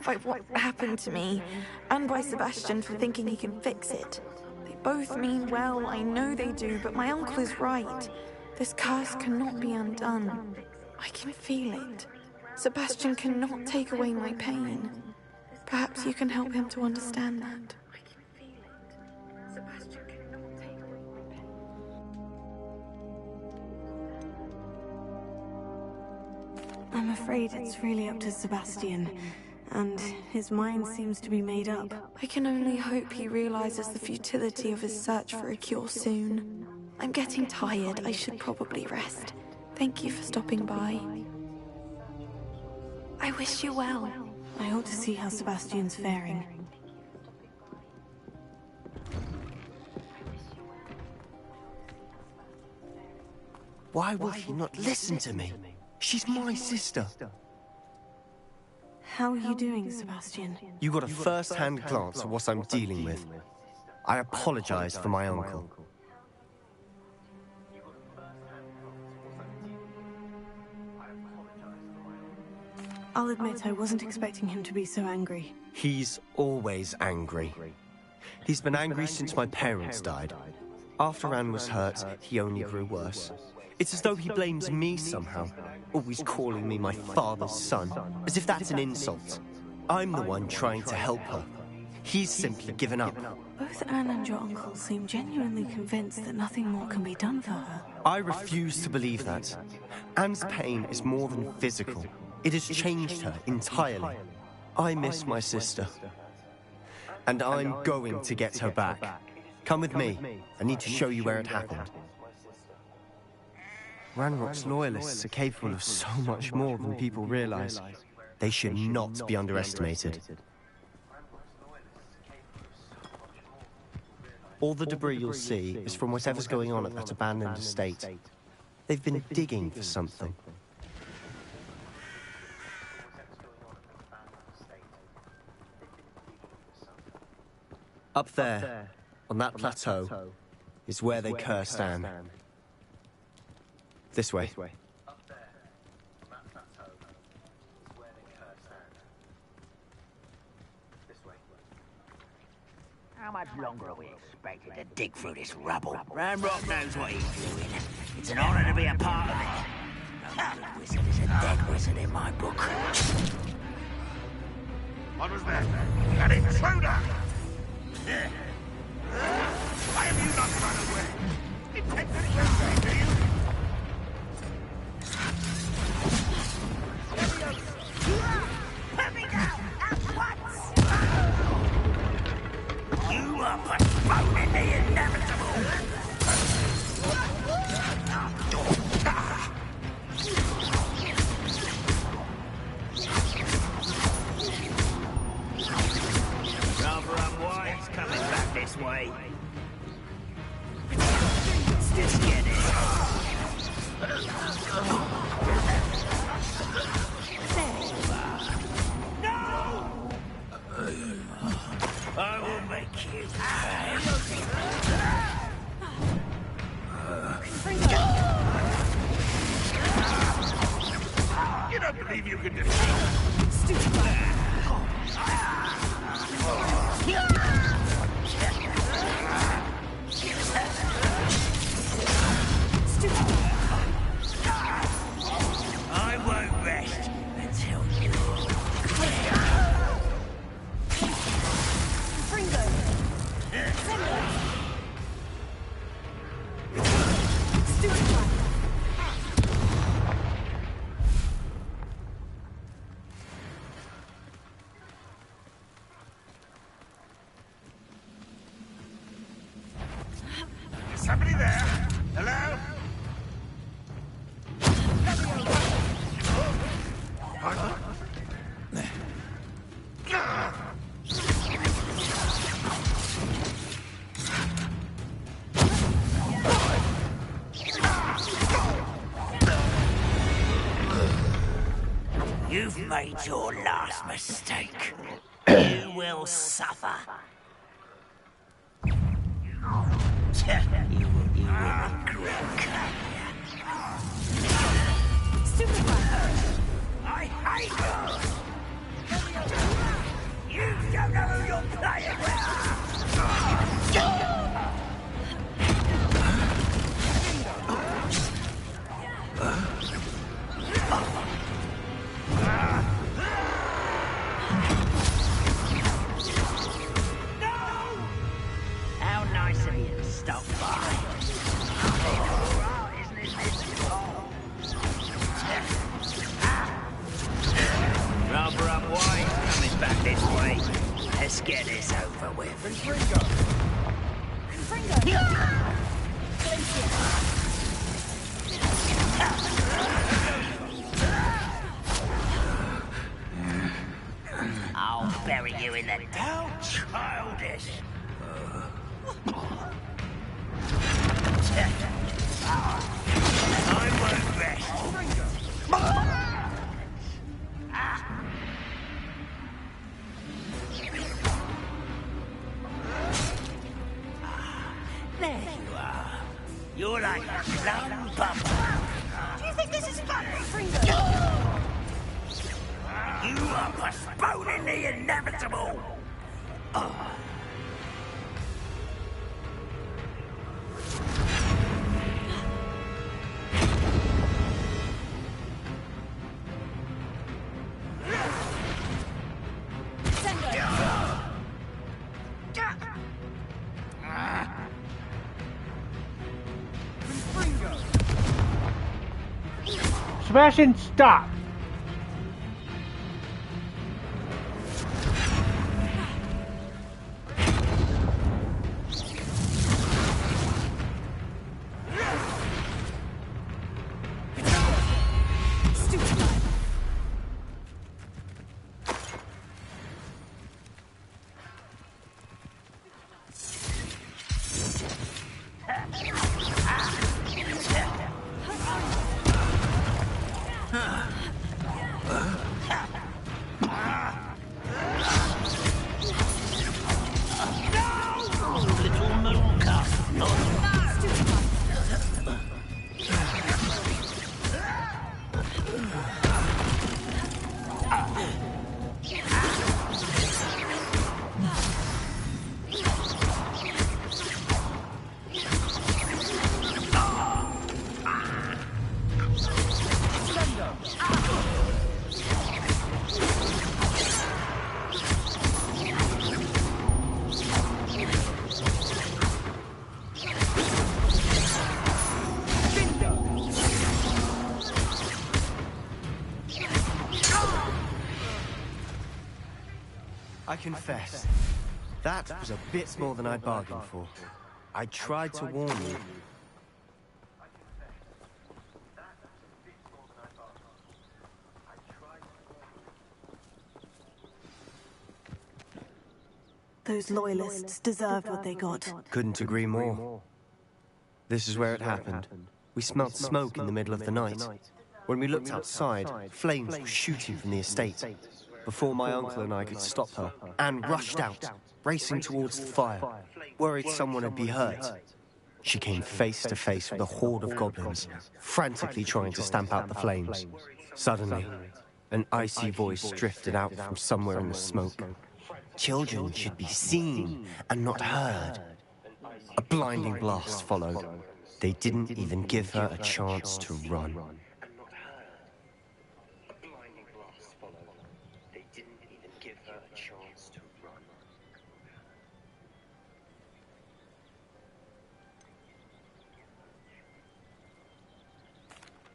by what happened to me, and by Sebastian for thinking he can fix it. They both mean well, I know they do, but my uncle is right. This curse cannot be undone. I can feel it. Sebastian cannot take away my pain. Perhaps you can help him to understand that.
I'm afraid it's really up to Sebastian, and his mind seems to be made up.
I can only hope he realizes the futility of his search for a cure soon. I'm getting tired. I should probably rest. Thank you for stopping by. I wish you well.
I ought to see how Sebastian's faring.
Why will he not listen to me? She's my sister.
How are you doing, Sebastian?
You got a first-hand glance at what I'm dealing with. I apologize for my uncle.
I'll admit I wasn't expecting him to be so angry.
He's always angry. He's been angry since my parents died. After Anne was hurt, he only grew worse. It's as though he blames me somehow, always calling me my father's son, as if that's an insult. I'm the one trying to help her. He's simply given up.
Both Anne and your uncle seem genuinely convinced that nothing more can be done for her.
I refuse to believe that. Anne's pain is more than physical. It has changed her entirely. I miss my sister. And I'm going to get her back. Come with me. I need to show you where it happened. Ranrock's loyalists are capable of so much more than people realize. They should not be underestimated. All the debris you'll see is from whatever's going on at that abandoned estate. They've been digging for something. Up there, on that plateau, is where they cursed Anne. This way.
How much longer are we expected to dig through this rubble? Ranrock knows what he's doing. It's an honor to be a part of it. No good wizard is a dead wizard in my book.
What was that? An intruder! Why have you not run away? Intend to kill me, do you?
Put me down at once! You are postponing the inevitable! Rather unwise coming back this way. Just get it. No! I will make you pay.
You don't believe you can defeat?
Stupid. I won't rest until you
Is somebody there? Hello?
You've made your last mistake. You will suffer. You will regret. Stupid I hate you! You don't know who you're playing How nice of you to stop by. Slum bum.
Do you think this is funny?
You are postponing the inevitable.
Sebastian, stop!
I confess, that was a bit more than I bargained for. I tried to warn you.
Those loyalists deserved what they got.
Couldn't agree more. This is where it happened. We smelt smoke in the middle of the night. When we looked outside, flames were shooting from the estate. Before my uncle and I could stop her, Anne rushed out, racing towards the fire, worried someone would be hurt. She came face to face with a horde of goblins, frantically trying to stamp out the flames. Suddenly, an icy voice drifted out from somewhere in the smoke. Children should be seen and not heard. A blinding blast followed. They didn't even give her a chance to run.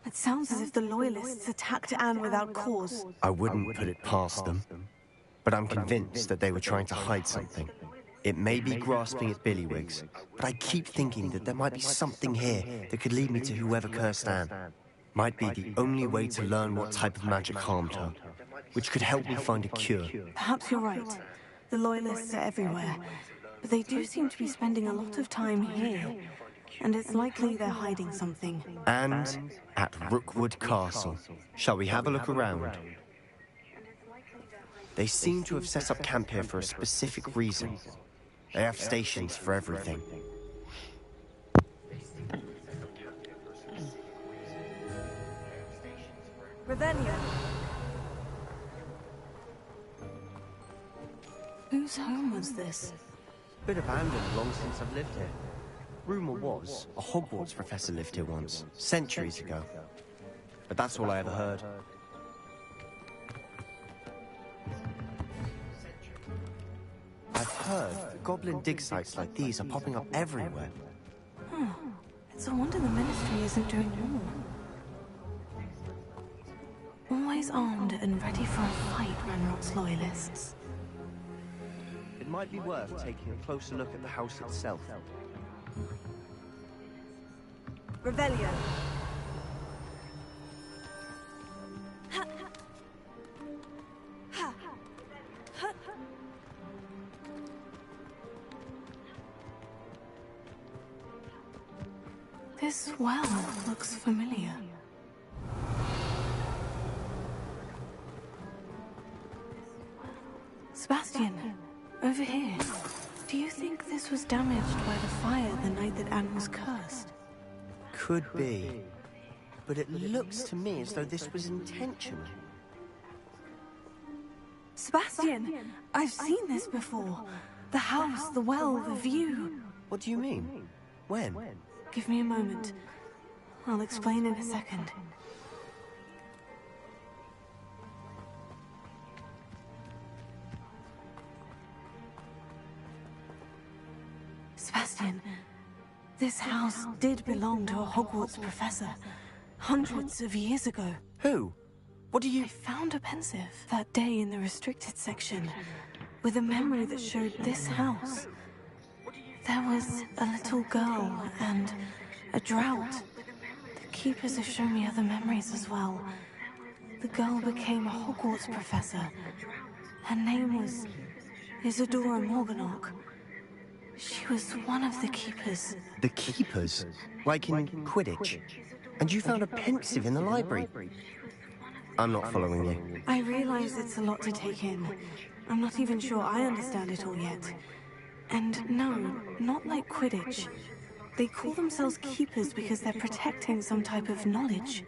It sounds as if the Loyalists attacked Anne without cause.
I wouldn't put it past them, but I'm convinced that they were trying to hide something. It may be grasping at Billywigs, but I keep thinking that there might be something here that could lead me to whoever cursed Anne. Might be the only way to learn what type of magic harmed her, which could help me find a cure.
Perhaps you're right. The Loyalists are everywhere, but they do seem to be spending a lot of time here. And it's likely they're hiding something.
And at Rookwood Castle. Shall we have a look around? They seem to have set up camp here for a specific reason. They have stations for everything.
Ravenia. Whose home was this?
Been abandoned long since I've lived here. Rumor was, a Hogwarts professor lived here once, centuries ago. But that's all I ever heard. I've heard that goblin dig sites like these are popping up everywhere.
It's a wonder the Ministry isn't doing more. Always armed and ready for a fight, Ranrock's Loyalists.
It might be worth taking a closer look at the house itself.
Revelio. This well looks familiar. Sebastian, over here. Do you think this was damaged by the fire the night that Anne was cursed?
Could be. But it looks to me as though this was intentional.
Sebastian, I've seen this before. The house, the well, the view.
What do you mean? When?
Give me a moment. I'll explain in a second. Sebastian, this house did belong to a Hogwarts professor hundreds of years ago.
Who? What do you...
I found a pensive that day in the restricted section with a memory that showed this house. There was a little girl and a drought. The keepers have shown me other memories as well. The girl became a Hogwarts professor. Her name was Isadora Morganach. She was one of the keepers.
The keepers? Like in Quidditch? And you found a pensive in the library? I'm not following you.
I realize it's a lot to take in. I'm not even sure I understand it all yet. And no, not like Quidditch. They call themselves keepers because they're protecting some type of knowledge.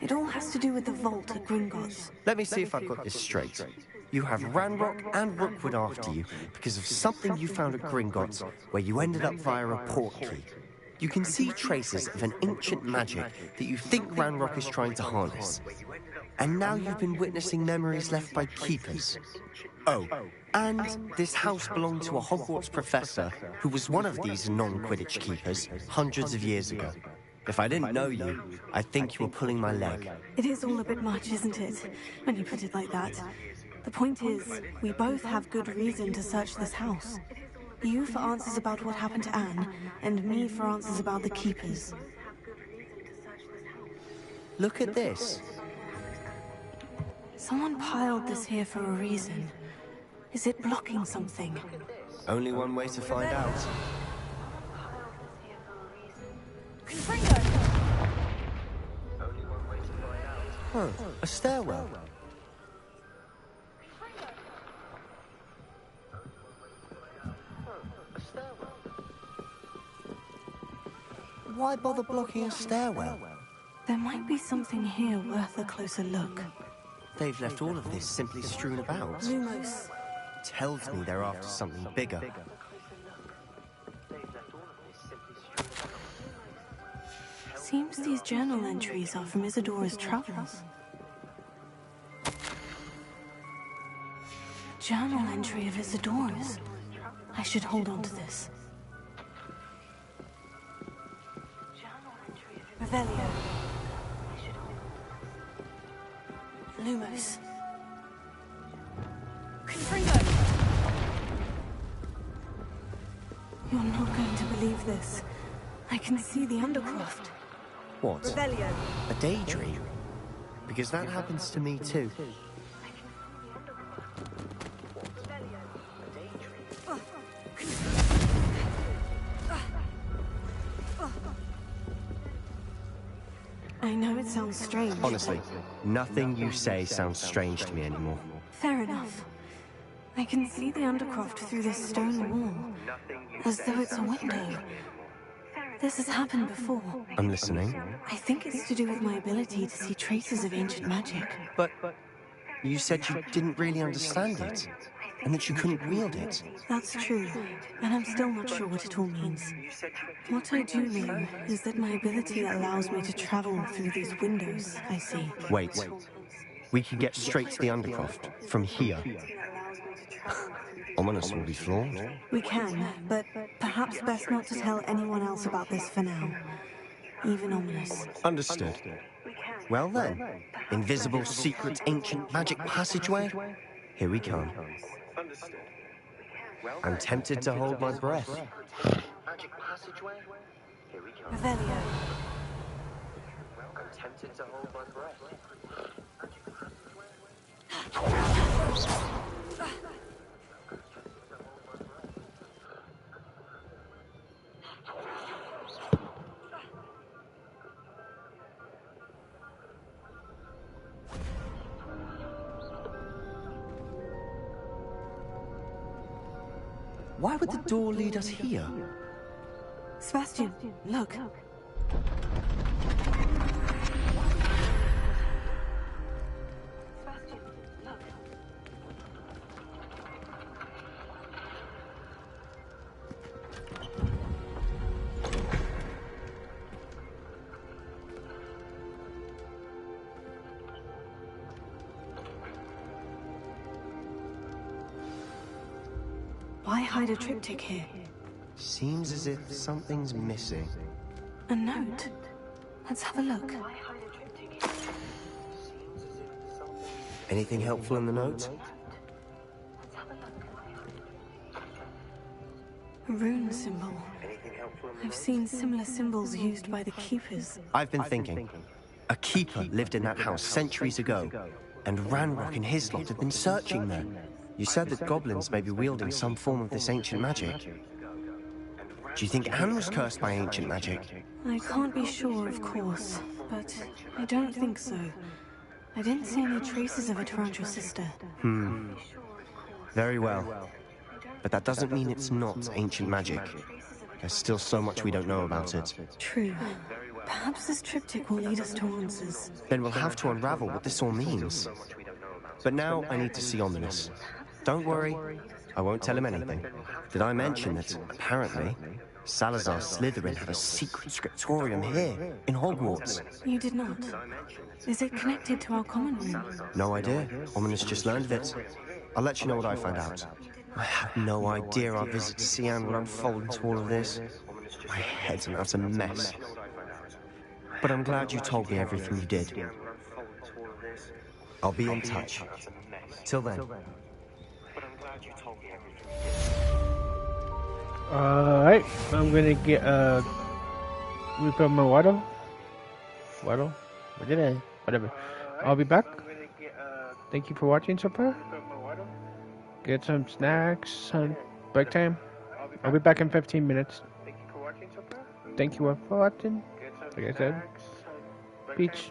It all has to do with the vault at Gringotts.
Let me see if I've got this straight. You have Ranrock and Rookwood after you because of something you found at Gringotts where you ended up via a portkey. You can see traces of an ancient magic that you think Ranrock is trying to harness. And now you've been witnessing memories left by keepers. Oh, and this house belonged to a Hogwarts professor who was one of these non-Quidditch keepers hundreds of years ago. If I didn't know you, I'd think you were pulling my leg.
It is all a bit much, isn't it? When you put it like that. The point is, we both have good reason to search this house. You for answers about what happened to Anne, and me for answers about the keepers.
Look at this.
Someone piled this here for a reason. Is it blocking something?
Only one way to find out. Huh, a stairwell. Why bother blocking a stairwell?
There might be something here worth a closer look.
They've left all of this simply strewn about.
Lumos.
Tells me they're after something bigger.
Seems these journal entries are from Isadora's travels. Journal entry of Isadora's. I should hold on to this. Revelio. Lumos. You're not going to believe this. I can see the Undercroft.
What?
Revelio.
A daydream? Because that happens to me too.
I know it sounds strange.
Honestly, nothing you say sounds strange to me anymore.
Fair enough. I can see the Undercroft through this stone wall, as though it's a window. This has happened before.
I'm listening.
I think it's to do with my ability to see traces of ancient magic.
But you said you didn't really understand it, and that you couldn't wield it.
That's true, and I'm still not sure what it all means. What I do know is that my ability allows me to travel through these windows I see.
Wait. We can get straight to the Undercroft from here. Ominous will be flawed.
We can, but perhaps best not to tell anyone else about this for now. Even Ominous.
Understood. Well then, invisible, secret, ancient magic passageway? Here we come. I'm tempted to hold my breath. Magic passageway? Here we come.
Revelio.
I'm tempted to hold my breath. Why would the door lead us here?
Sebastian, look. Why hide a triptych here?
Seems as if something's missing.
A note. Let's have a look.
Anything helpful in the note?
A rune symbol. I've seen similar symbols used by the keepers.
I've been thinking. A keeper lived in that house centuries ago, and Ranrock and his lot have been searching there. You said that goblins may be wielding some form of this ancient magic. Do you think Anne was cursed by ancient magic?
I can't be sure, of course, but I don't think so. I didn't see any traces of it around your sister.
Very well. But that doesn't mean it's not ancient magic. There's still so much we don't know about it.
True. Perhaps this triptych will lead us to answers.
Then we'll have to unravel what this all means. But now I need to see Ominous. Don't worry, I won't tell him anything. Did I mention that, apparently, Salazar Slytherin had a secret scriptorium here, in Hogwarts?
You did not. Is it connected to our common room?
No idea. Ominous just learned of it. I'll let you know what I find out. I had no idea our visit to see Anne would unfold into all of this. My head's an utter mess. But I'm glad you told me everything you did. I'll be in touch. Till then.
Alright, I'm gonna get refill my water. What did I? Whatever. I'll be back. Thank you for watching so far. Get some snacks on break time. I'll be back in 15 minutes. Thank you all for watching. Like I said, peach.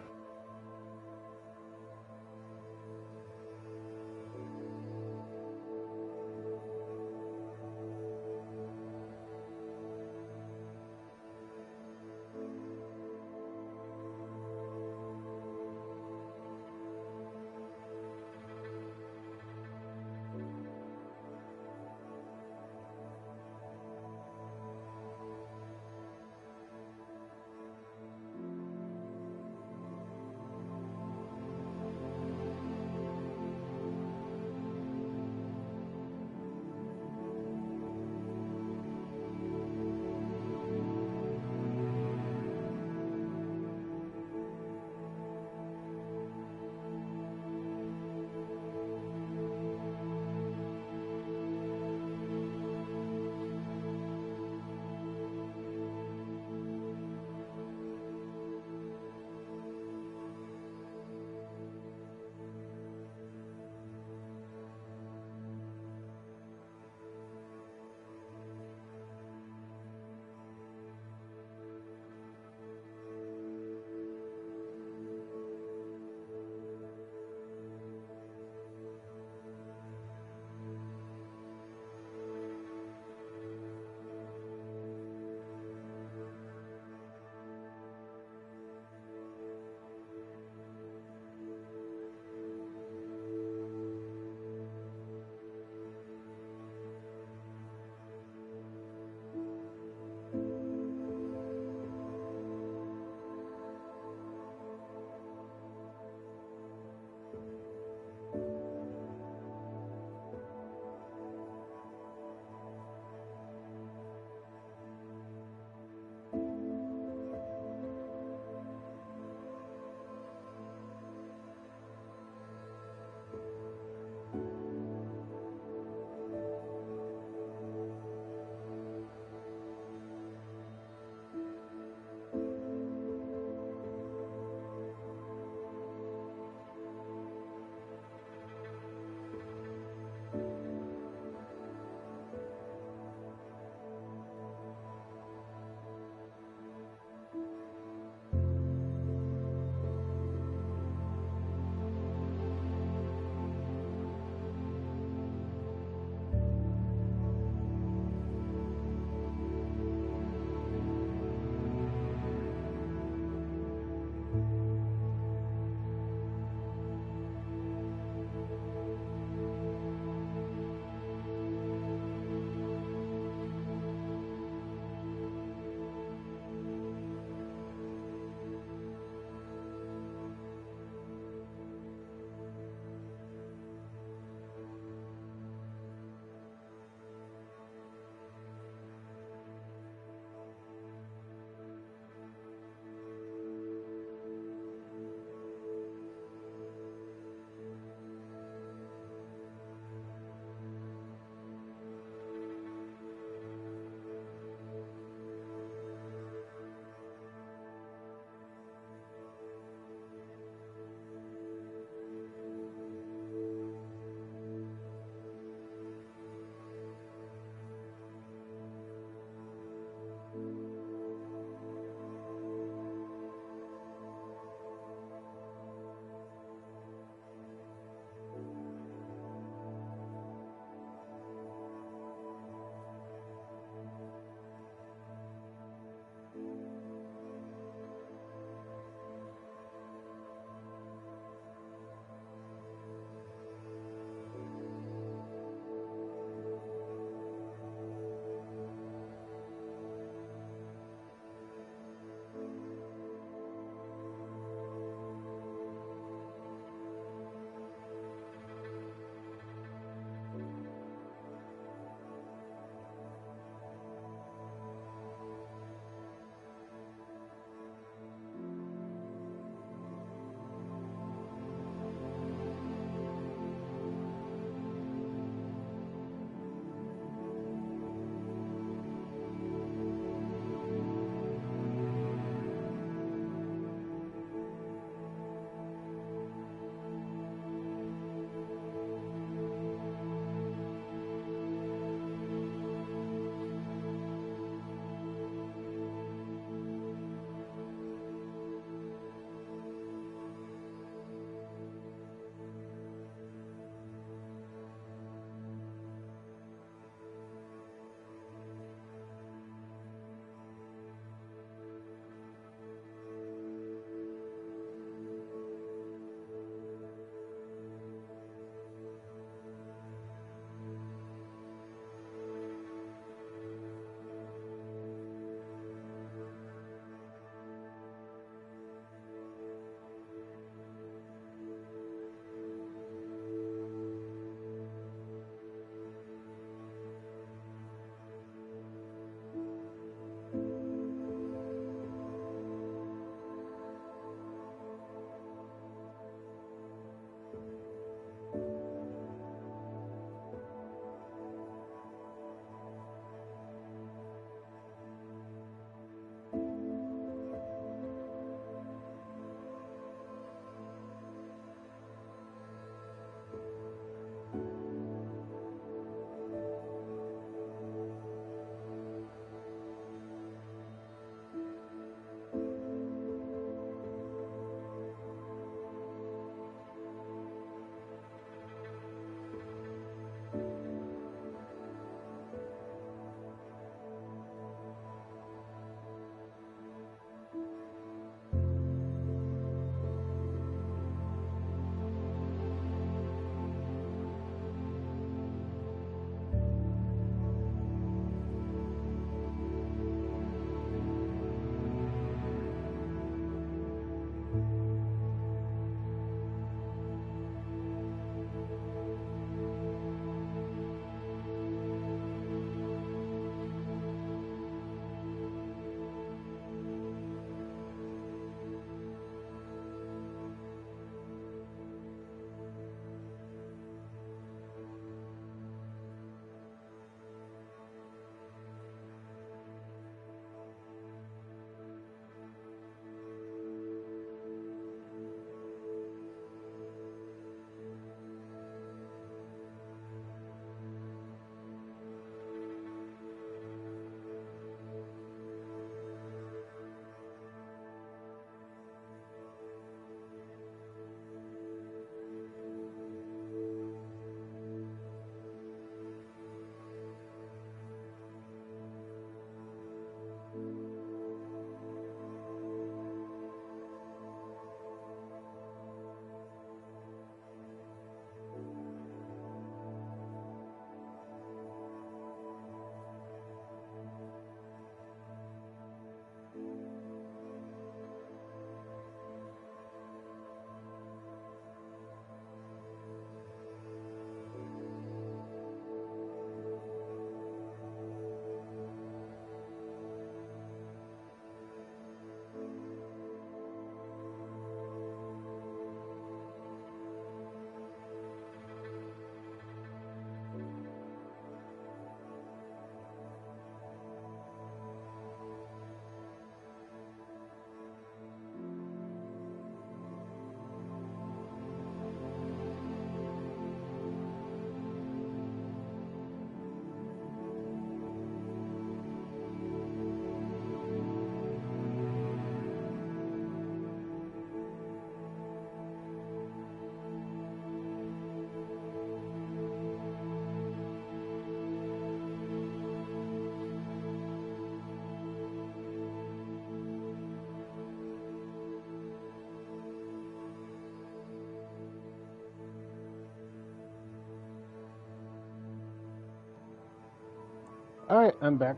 Alright, I'm back.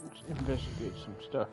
Let's investigate some stuff.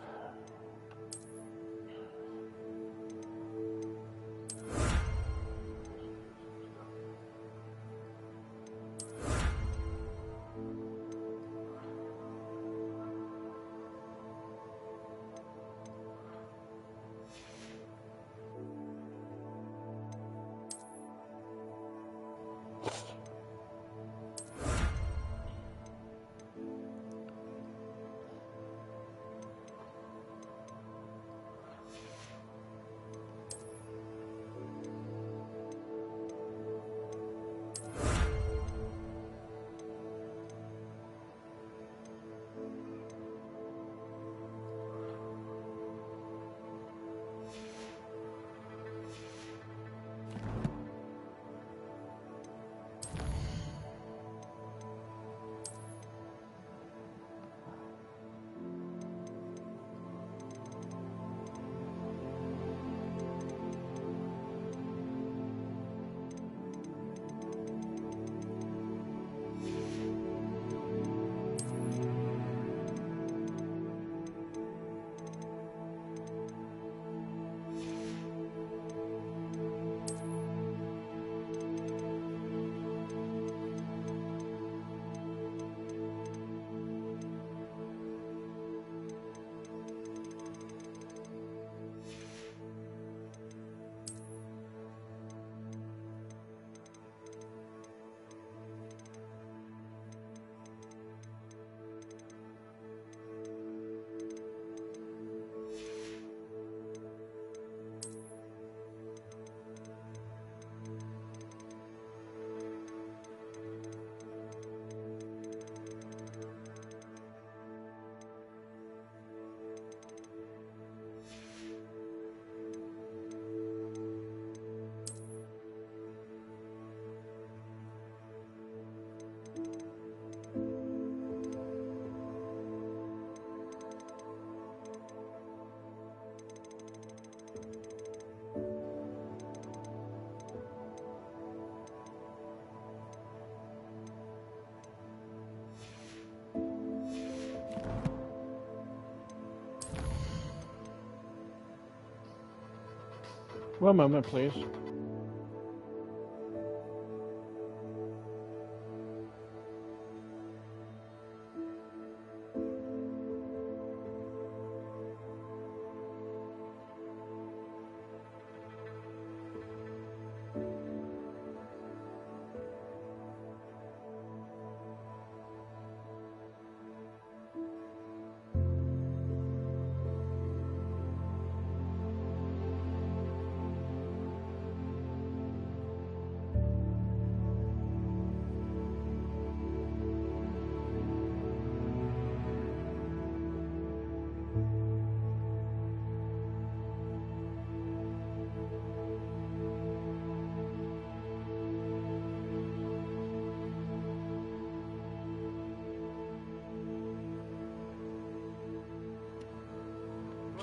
One moment, please.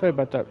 Sorry about that.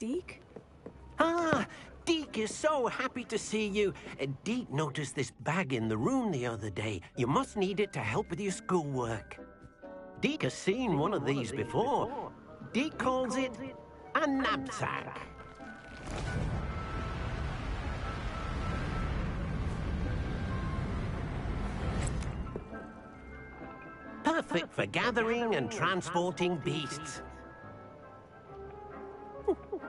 Deke?
Ah, Deke is so happy to see you. Deke noticed this bag in the room the other day. You must need it to help with your schoolwork. Deke has seen one of these before. Deke calls it a knapsack. Perfect for gathering and transporting beasts.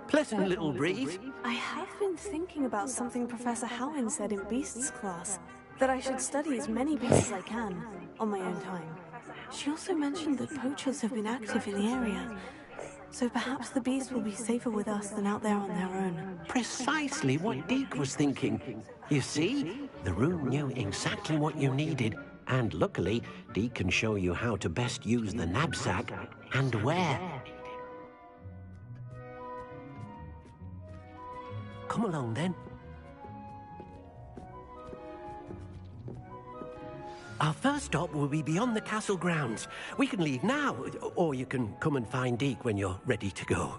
Pleasant little breeze.
I have been thinking about something Professor Howin said in Beasts class, that I should study as many beasts as I can, on my own time. She also mentioned that poachers have been active in the area, so perhaps the beasts will be safer with us than out there on their own.
Precisely what Deke was thinking. You see, the room knew exactly what you needed, and luckily, Deke can show you how to best use the knapsack and where. Come along, then. Our first stop will be beyond the castle grounds. We can leave now, or you can come and find Deke when you're ready to go.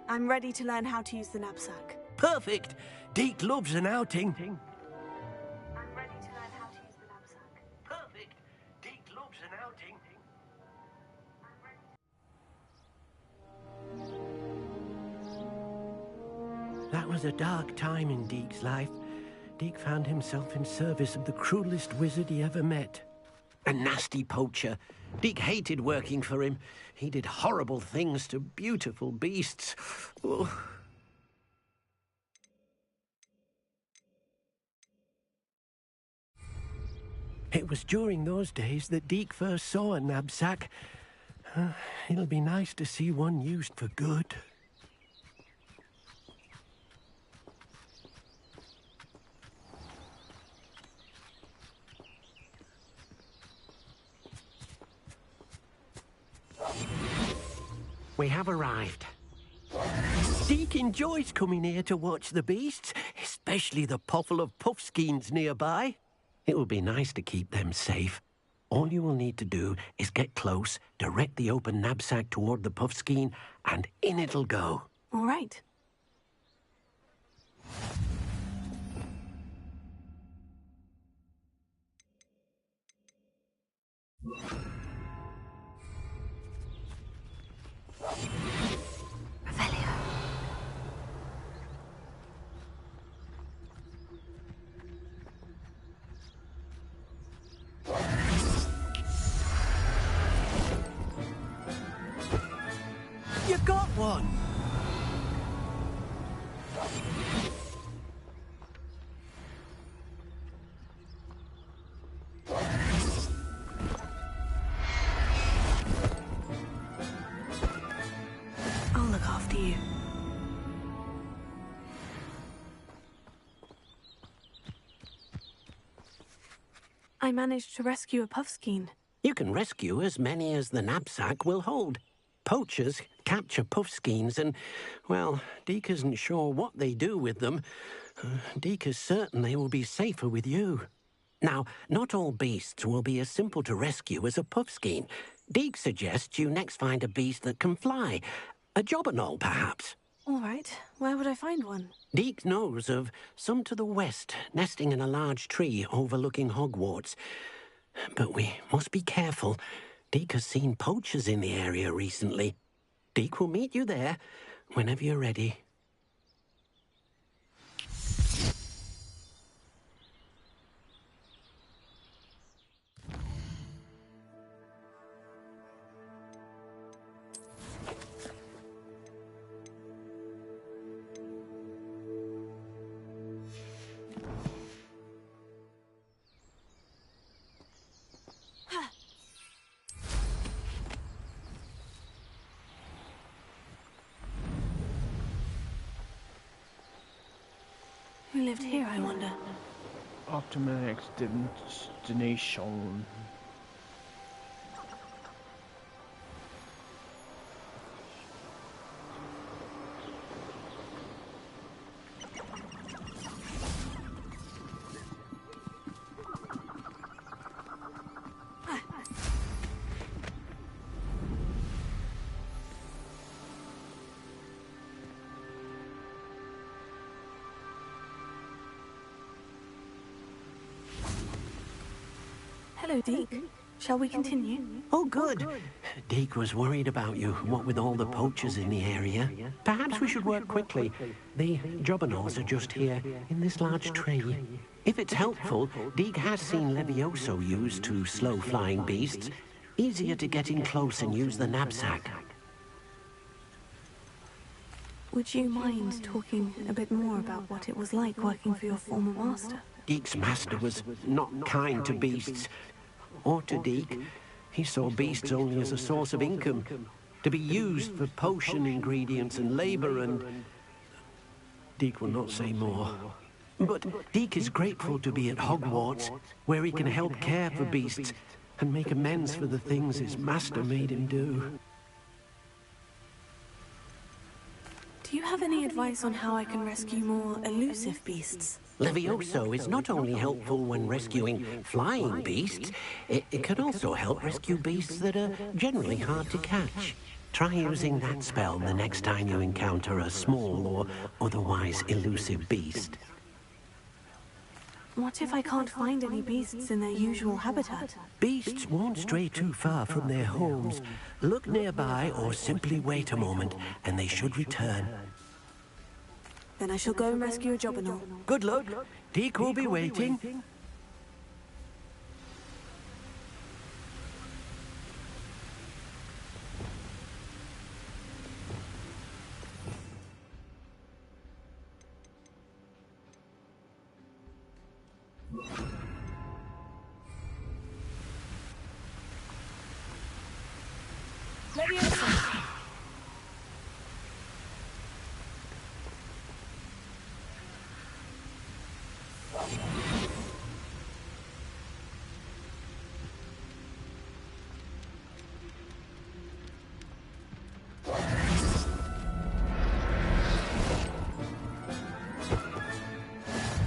I'm ready to learn how to use the knapsack.
Perfect! Deke loves an outing.
I'm ready to learn how to use the knapsack.
Perfect! Deke loves an outing. That was a dark time in Deke's life. Deke found himself in service of the cruelest wizard he ever met. A nasty poacher. Deke hated working for him. He did horrible things to beautiful beasts. Oh. It was during those days that Deke first saw a knapsack. It'll be nice to see one used for good. We have arrived. Deke enjoys coming here to watch the beasts, especially the potful of puffskeins nearby. It will be nice to keep them safe. All you will need to do is get close, direct the open knapsack toward the puffskein, and in it'll go.
All right.
You got one!
I'll look after you. I managed to rescue a puffskein.
You can rescue as many as the knapsack will hold. Poachers capture puffskeins and, well, Deke isn't sure what they do with them. Deke is certain they will be safer with you. Now, not all beasts will be as simple to rescue as a puffskein. Deke suggests you next find a beast that can fly. A jobberknoll, perhaps.
All right. Where would I find one?
Deke knows of some to the west, nesting in a large tree overlooking Hogwarts. But we must be careful. Deke has seen poachers in the area recently. Deke will meet you there whenever you're ready.
Who lived here, I wonder?
Optimal destination.
Hello, Deke. Shall we continue?
Oh, good. Deke was worried about you, what with all the poachers in the area. Perhaps we should work quickly. The jobberknolls are just here, in this large tree. If it's helpful, Deke has seen Levioso used to slow flying beasts. Easier to get in close and use the knapsack.
Would you mind talking a bit more about what it was like working for your former master?
Deke's master was not kind to beasts. Or to Deke. He saw beasts only as a source of income, to be used for potion ingredients and labor, and Deke will not say more. But Deke is grateful to be at Hogwarts, where he can help care for beasts and make amends for the things his master made him do.
Do you have any advice on how I can rescue more elusive beasts?
Levioso is not only helpful when rescuing flying beasts, it can also help rescue beasts that are generally hard to catch. Try using that spell the next time you encounter a small or otherwise elusive beast.
What if I can't find any beasts in their usual habitat?
Beasts won't stray too far from their homes. Look nearby or simply wait a moment, and they should return.
Then I shall go and rescue a jobberknoll.
Good luck. Deke will be waiting.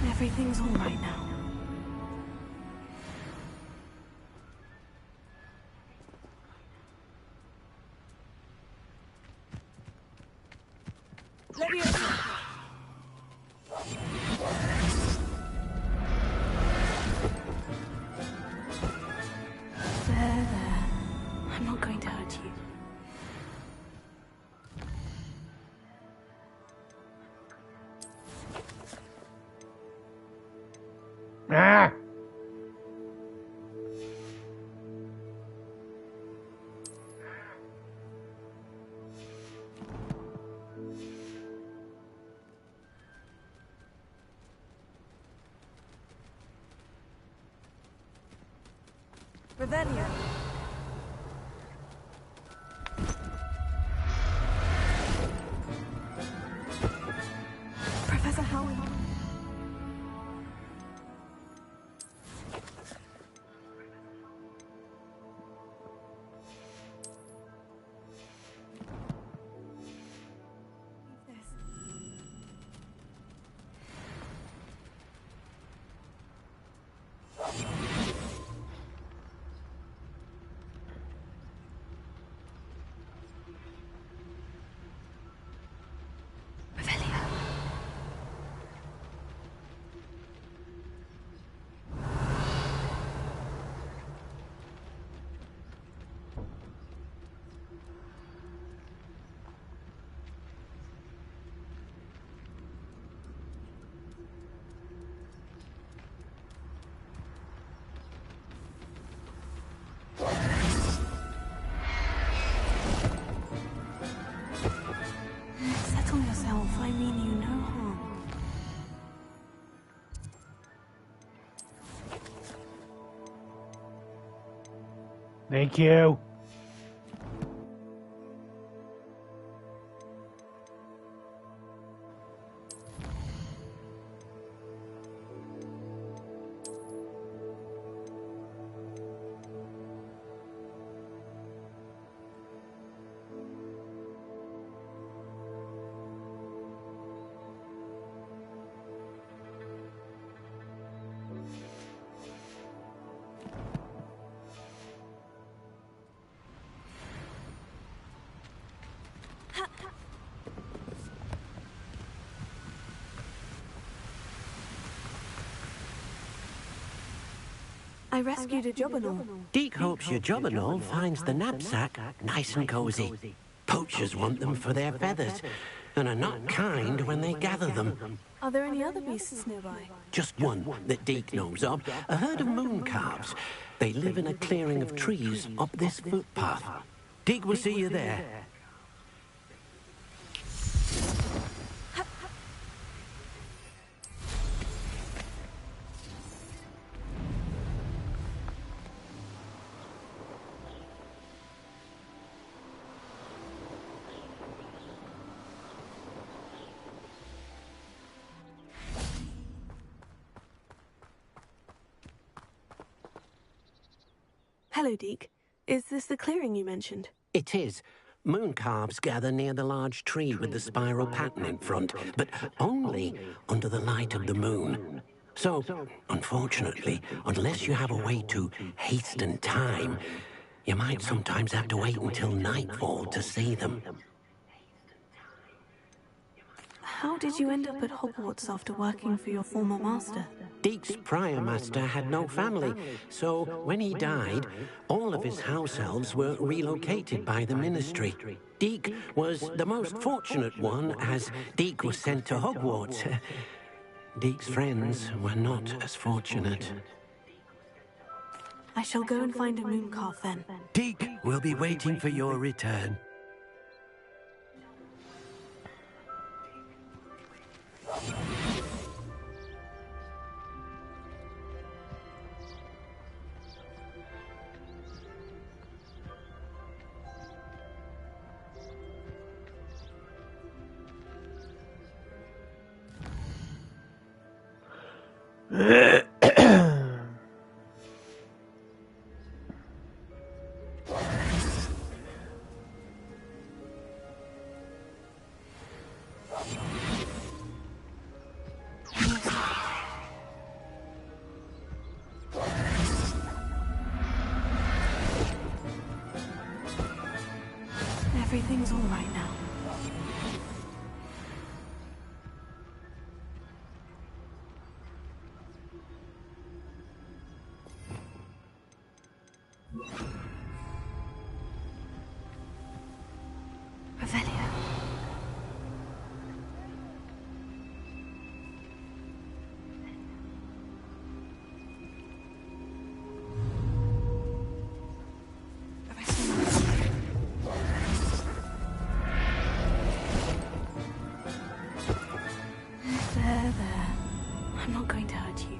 Everything's all right now. There. I'm not going to hurt you.
Ah!
Revelio.
Professor Howard. Settle yourself. I mean you no harm.
Thank you.
I rescued a jobberknoll.
Deke hopes your jobberknoll finds the knapsack nice and cozy. Poachers want them for their feathers, and are not kind when they gather them.
Are there any other beasts nearby?
Just one that Deke knows of, a herd of moon calves. They live in a clearing of trees up this footpath. Deke will see you there.
Hello, Deke. Is this the clearing you mentioned?
It is. Moon calves gather near the large tree with the spiral pattern in front, but only under the light of the moon. So, unfortunately, unless you have a way to hasten time, you might sometimes have to wait until nightfall to see them.
How did you end up at Hogwarts after working for your former master?
Deke's prior master had no family, so when he died, all of his house elves were relocated by the ministry. Deke was the most fortunate one, as Deke was sent to Hogwarts. Deke's friends were not as fortunate.
I shall go and find a moon calf then.
Deke will be waiting for your return.
Everything's all right now. Revelio. There. I'm not going to hurt you.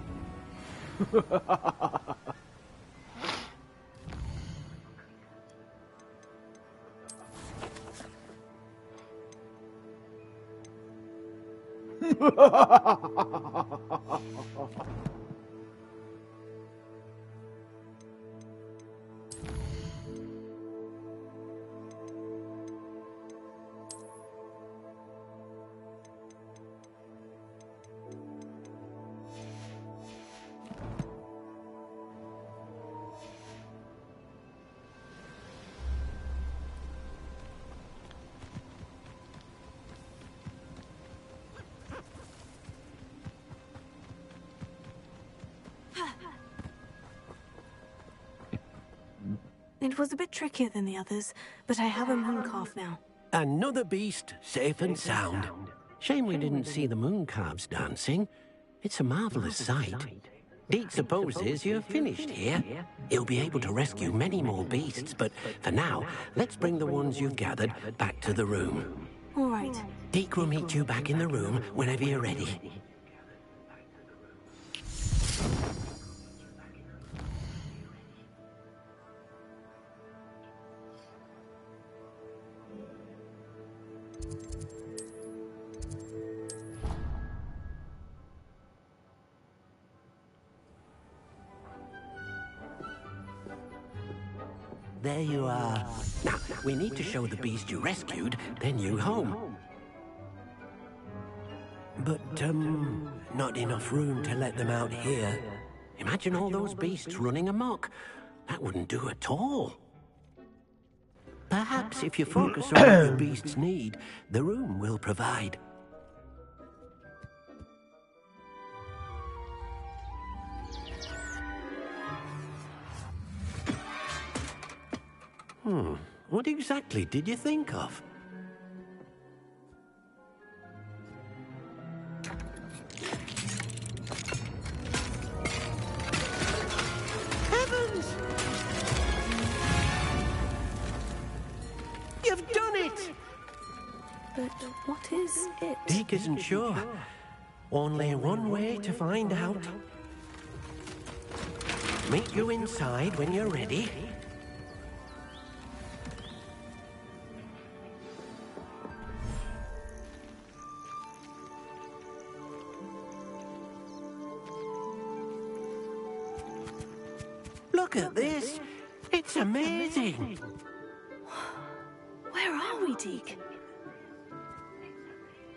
It was a bit trickier than the others, but I have a moon calf now.
Another beast, safe and sound. Shame we didn't see the moon calves dancing. It's a marvelous sight. Deke supposes you're finished here. He'll be able to rescue many more beasts, but for now, let's bring the ones you've gathered back to the room.
All right.
Deke will meet you back in the room whenever you're ready. There you are. Now, we need to show the beast you rescued their new home. But, not enough room to let them out here. Imagine all those beasts running amok. That wouldn't do at all. Perhaps if you focus on what your beasts need, the room will provide. What exactly did you think of?
Heavens! You've done it!
But what is it?
Deke isn't sure. Only one way to find out. Meet you inside when you're ready. Look at this. It's amazing.
Where are we, Deke?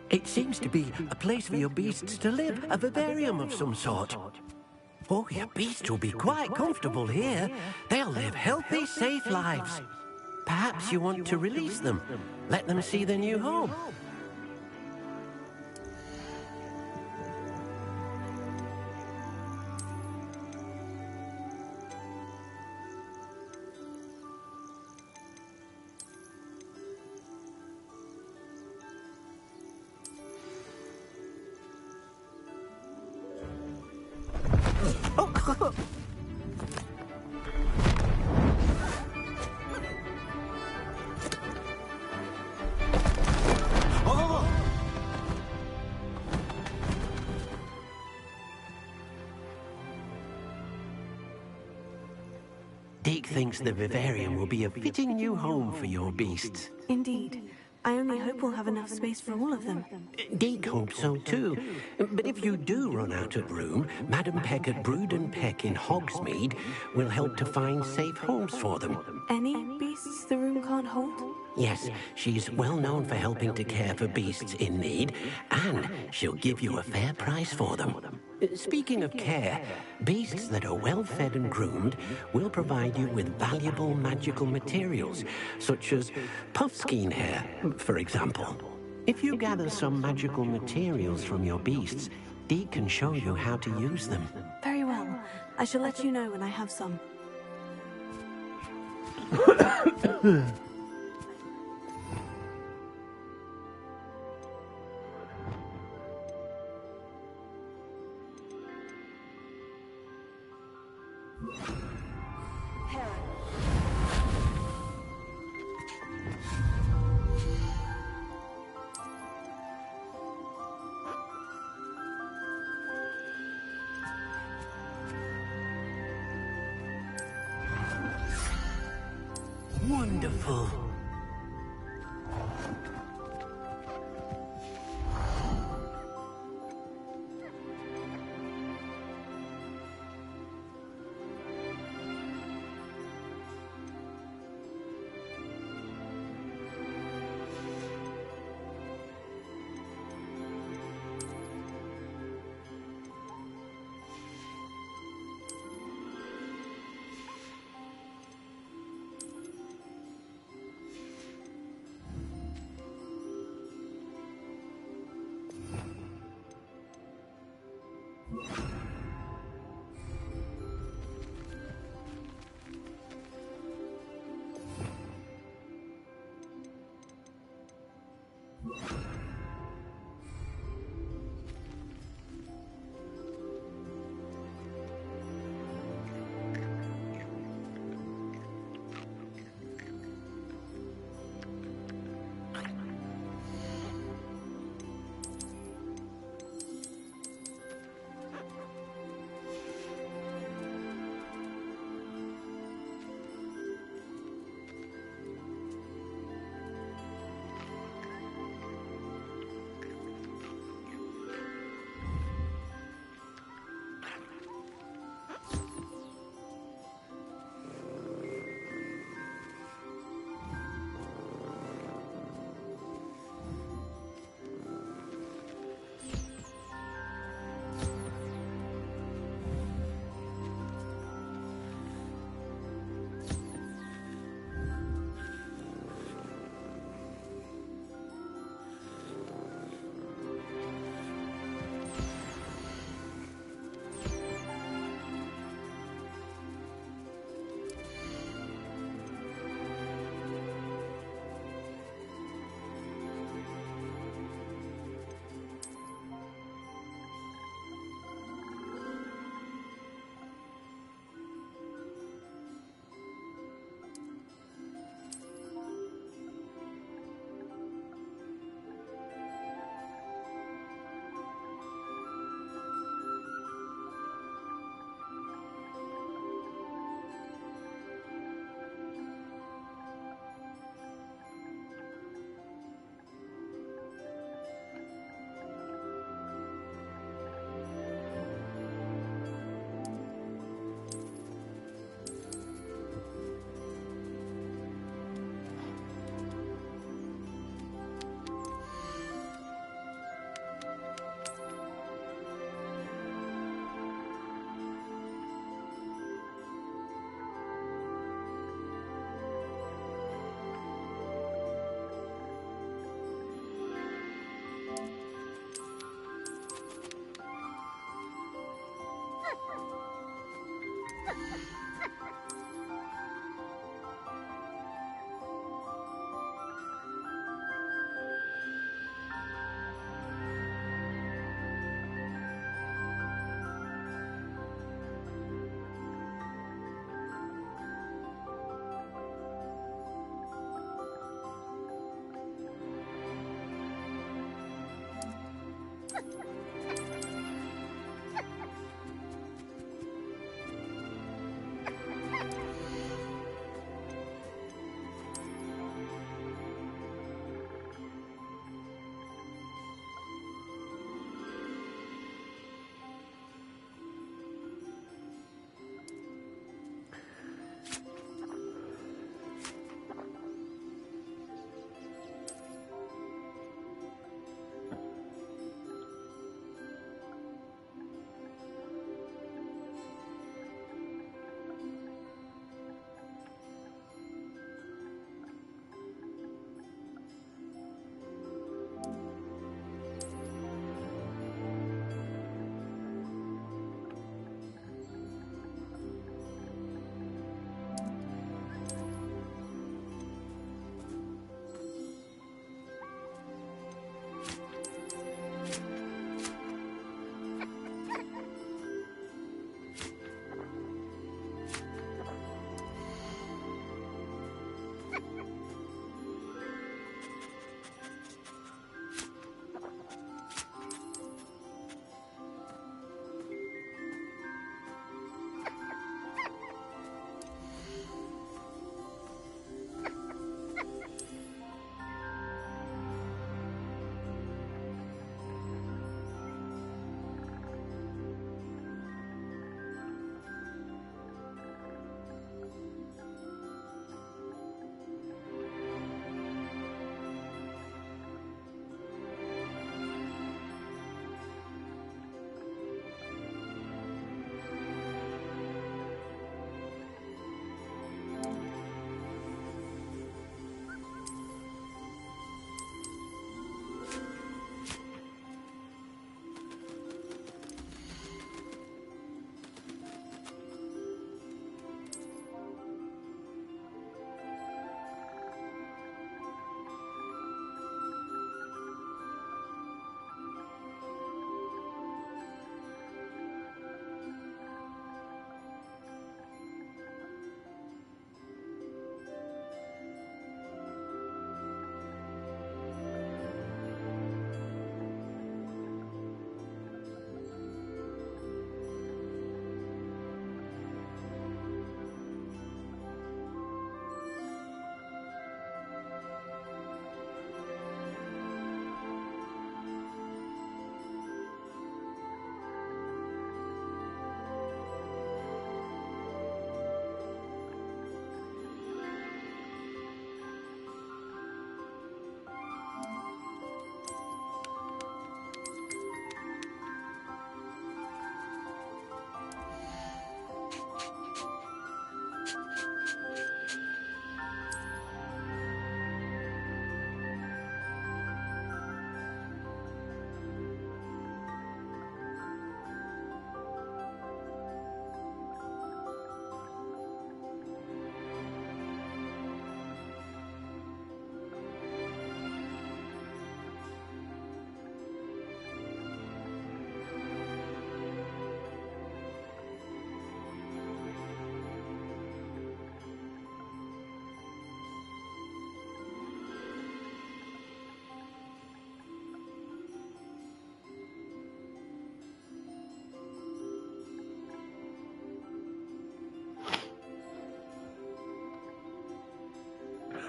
It seems to be a place for your beasts to live, a vivarium of some sort. Oh, your beasts will be quite comfortable here. They'll live healthy, safe lives. Perhaps you want to release them, let them see their new home. Deke thinks the vivarium will be a fitting new home for your beasts.
Indeed. I only hope we'll have enough space for all of them.
Deke hopes so too. But if you do run out of room, Madam Peck at Brood and Peck in Hogsmeade will help to find safe homes for them.
Any beasts the room can't hold?
Yes, she's well known for helping to care for beasts in need, and she'll give you a fair price for them. Speaking of care, beasts that are well fed and groomed will provide you with valuable magical materials, such as puffskein hair, for example. If you gather some magical materials from your beasts, Deke can show you how to use them.
Very well. I shall let you know when I have some.
Wonderful.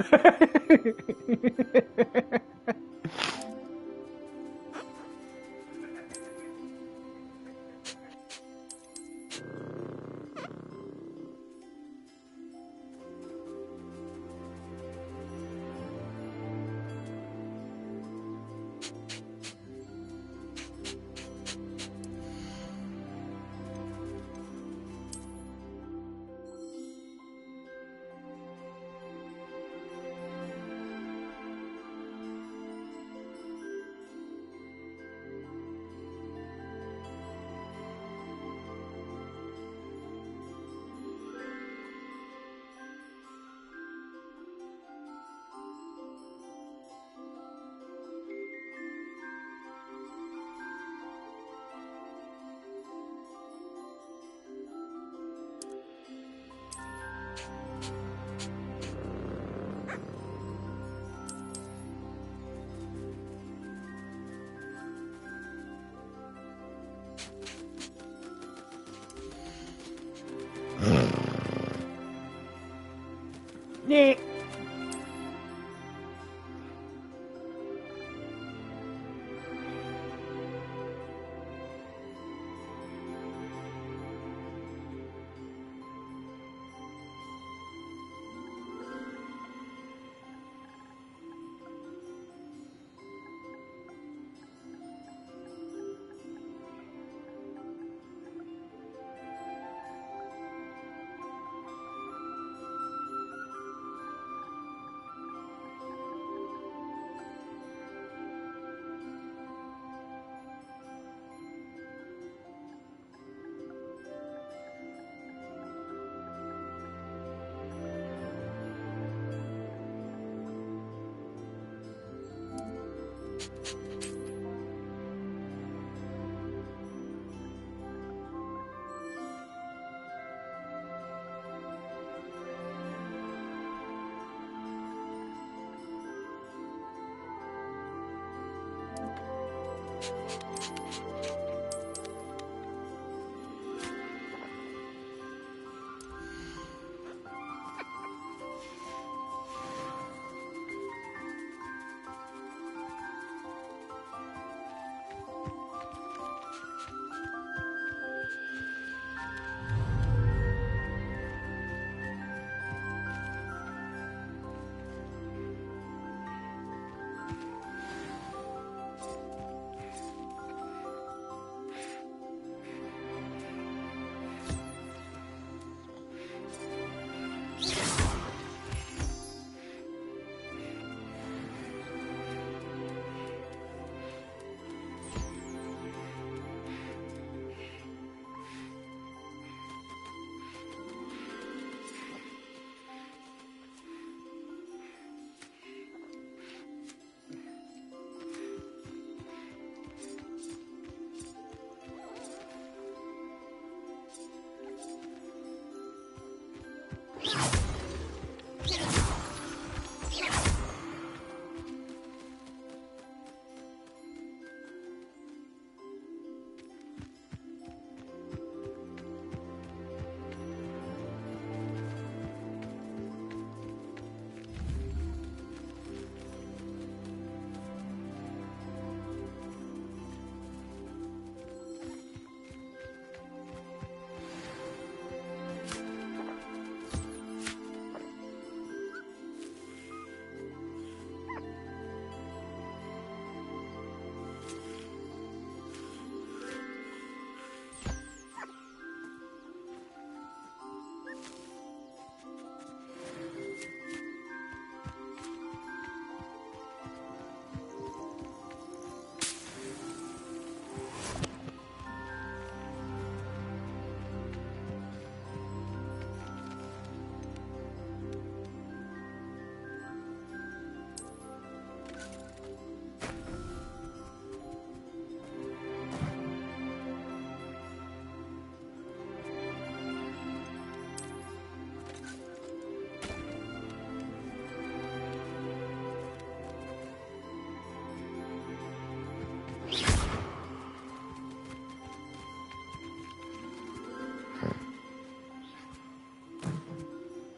Yeah.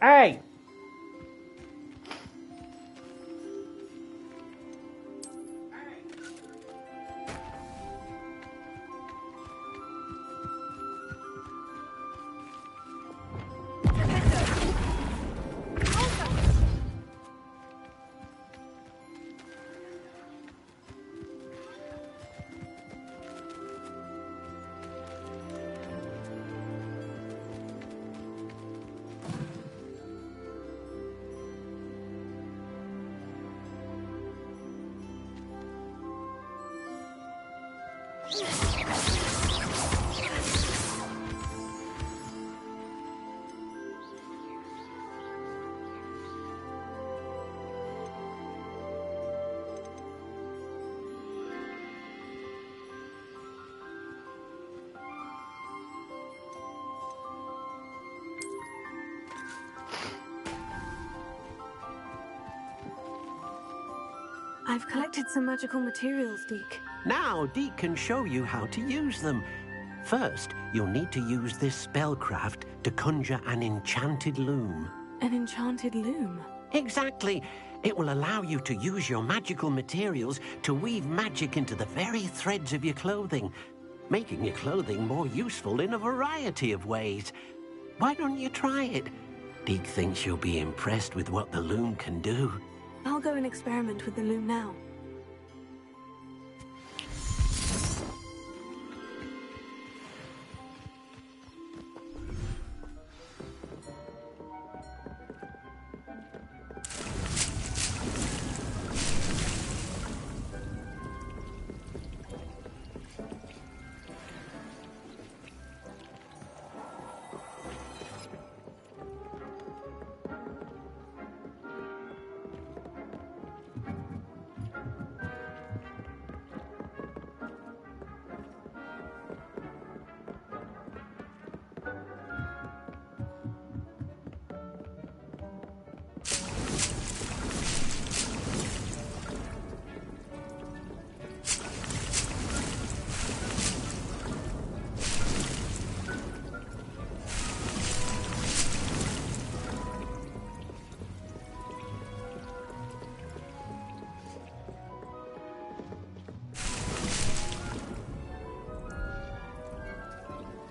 Hey!
I've collected some magical materials, Deke.
Now, Deke can show you how to use them. First, you'll need to use this spellcraft to conjure an enchanted loom.
An enchanted loom?
Exactly. It will allow you to use your magical materials to weave magic into the very threads of your clothing, making your clothing more useful in a variety of ways. Why don't you try it? Deke thinks you'll be impressed with what the loom can do.
I'll go and experiment with the loom now.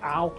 Ow.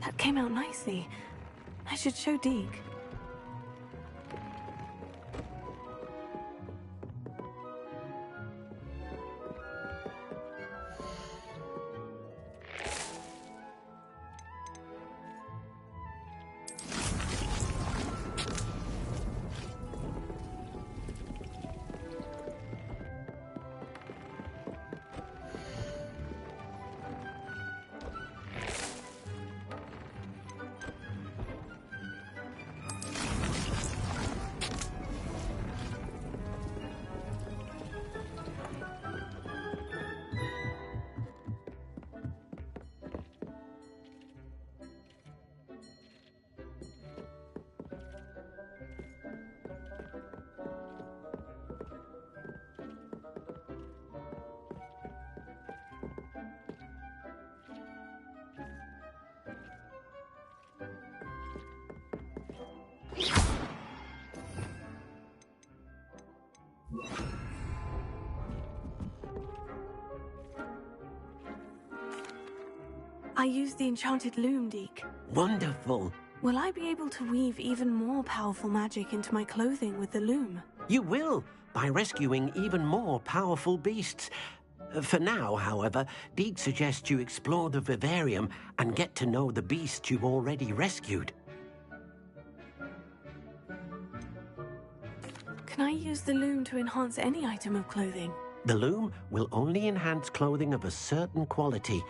That came out nicely. I should show Deke. used the enchanted loom, Deke.
Wonderful.
Will I be able to weave even more powerful magic into my clothing with the loom?
You will, by rescuing even more powerful beasts. For now, however, Deke suggests you explore the vivarium and get to know the beasts you've already rescued.
Can I use the loom to enhance any item of clothing?
The loom will only enhance clothing of a certain quality.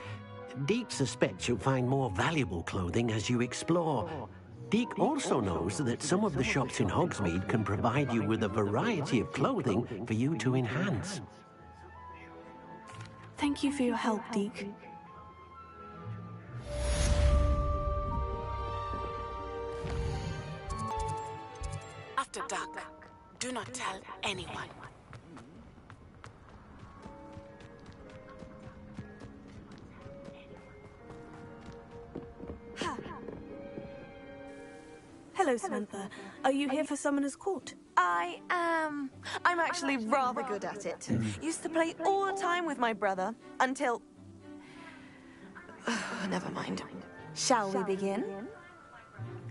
Deke suspects you'll find more valuable clothing as you explore. Deke also knows that some of the shops in Hogsmeade can provide you with a variety of clothing for you to enhance.
Thank you for your help, Deke.
After dark, do not tell anyone.
Hello, Samantha. Are you here for Summoner's Court?
I am. I'm actually rather good at it. Used to play all the time with my brother until... Never mind. Shall we begin?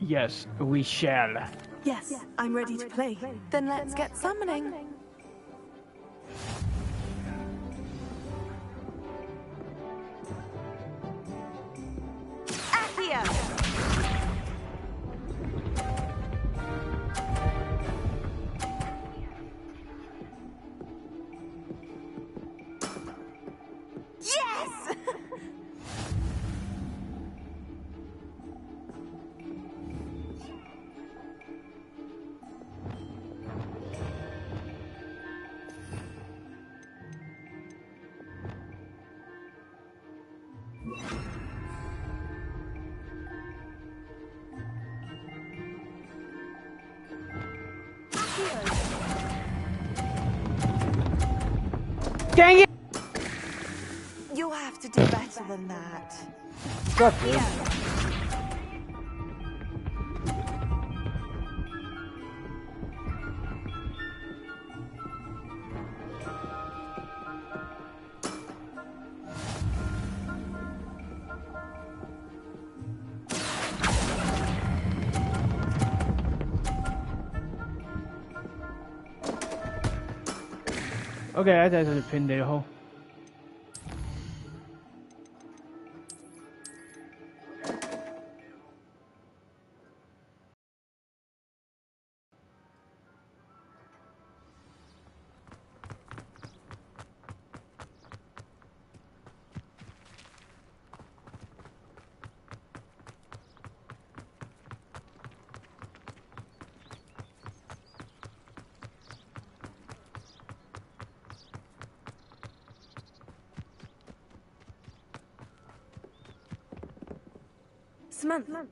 Yes, we shall.
Yes, I'm ready to play.
Then let's get summoning. Accio! Yes!
Dang it!
You'll have to do better than that.
Fuck it. Okay, I just pinned it hole.
Samantha.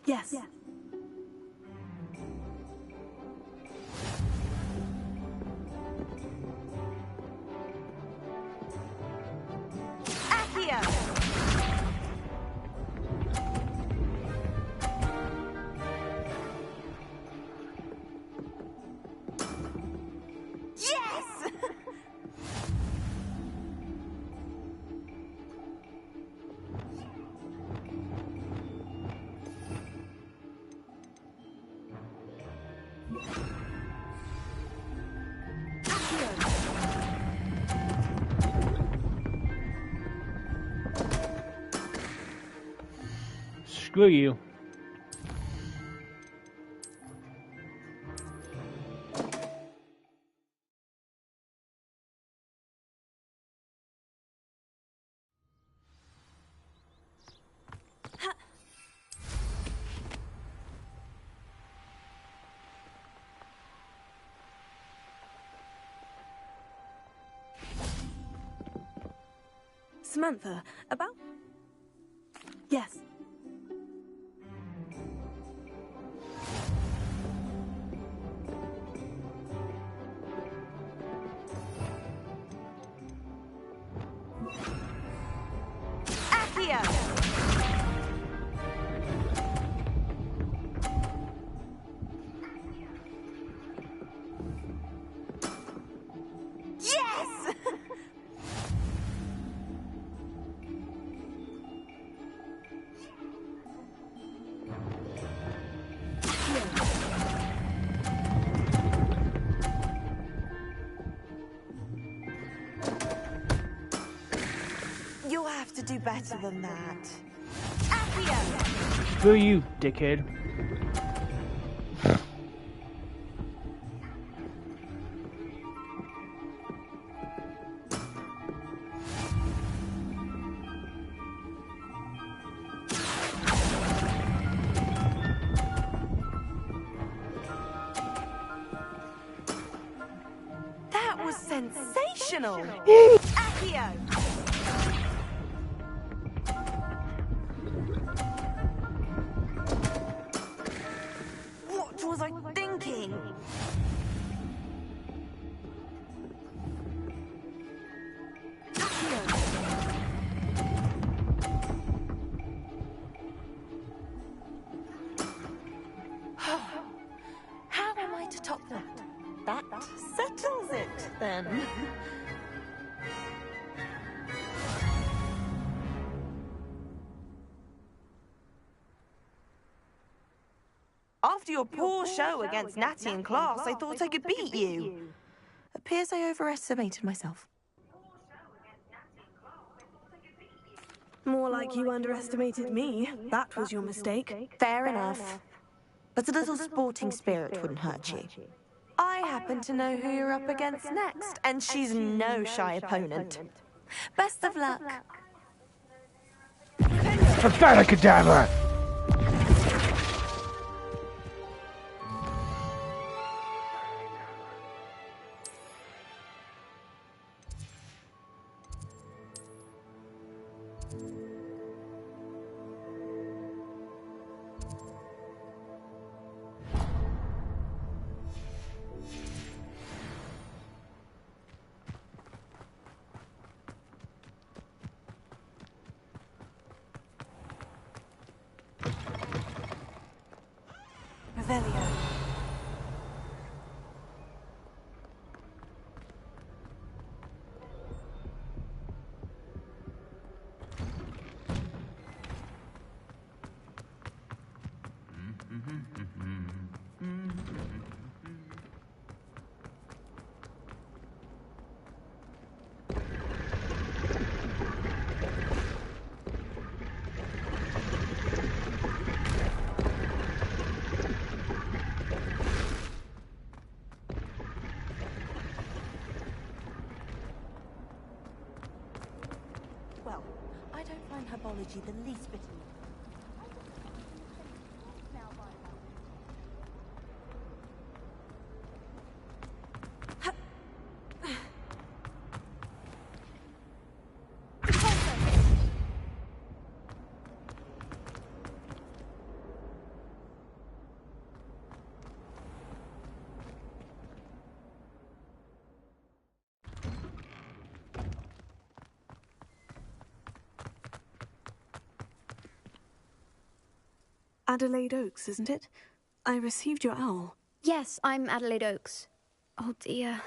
Yes.
Accio! Yes!
Screw you.
Samantha, about... Yes.
Accio! Yes! You'll have to do better than that. Accio!
Screw you, dickhead.
That was sensational! Accio! What was I thinking? How am I to top that? That settles it, then. After your poor show against Natty in class, I thought I could beat you. Appears I overestimated myself.
More like you underestimated me. That was your mistake.
Fair enough. But a little sporting spirit wouldn't hurt you. I happen to know who you're up against next, and she's no shy opponent. Best of luck.
Cadaver!
Revelio.
Well, I don't find herbology the least bit amusing.
Adelaide Oaks, isn't it? I received your owl.
Yes, I'm Adelaide Oaks. Oh dear.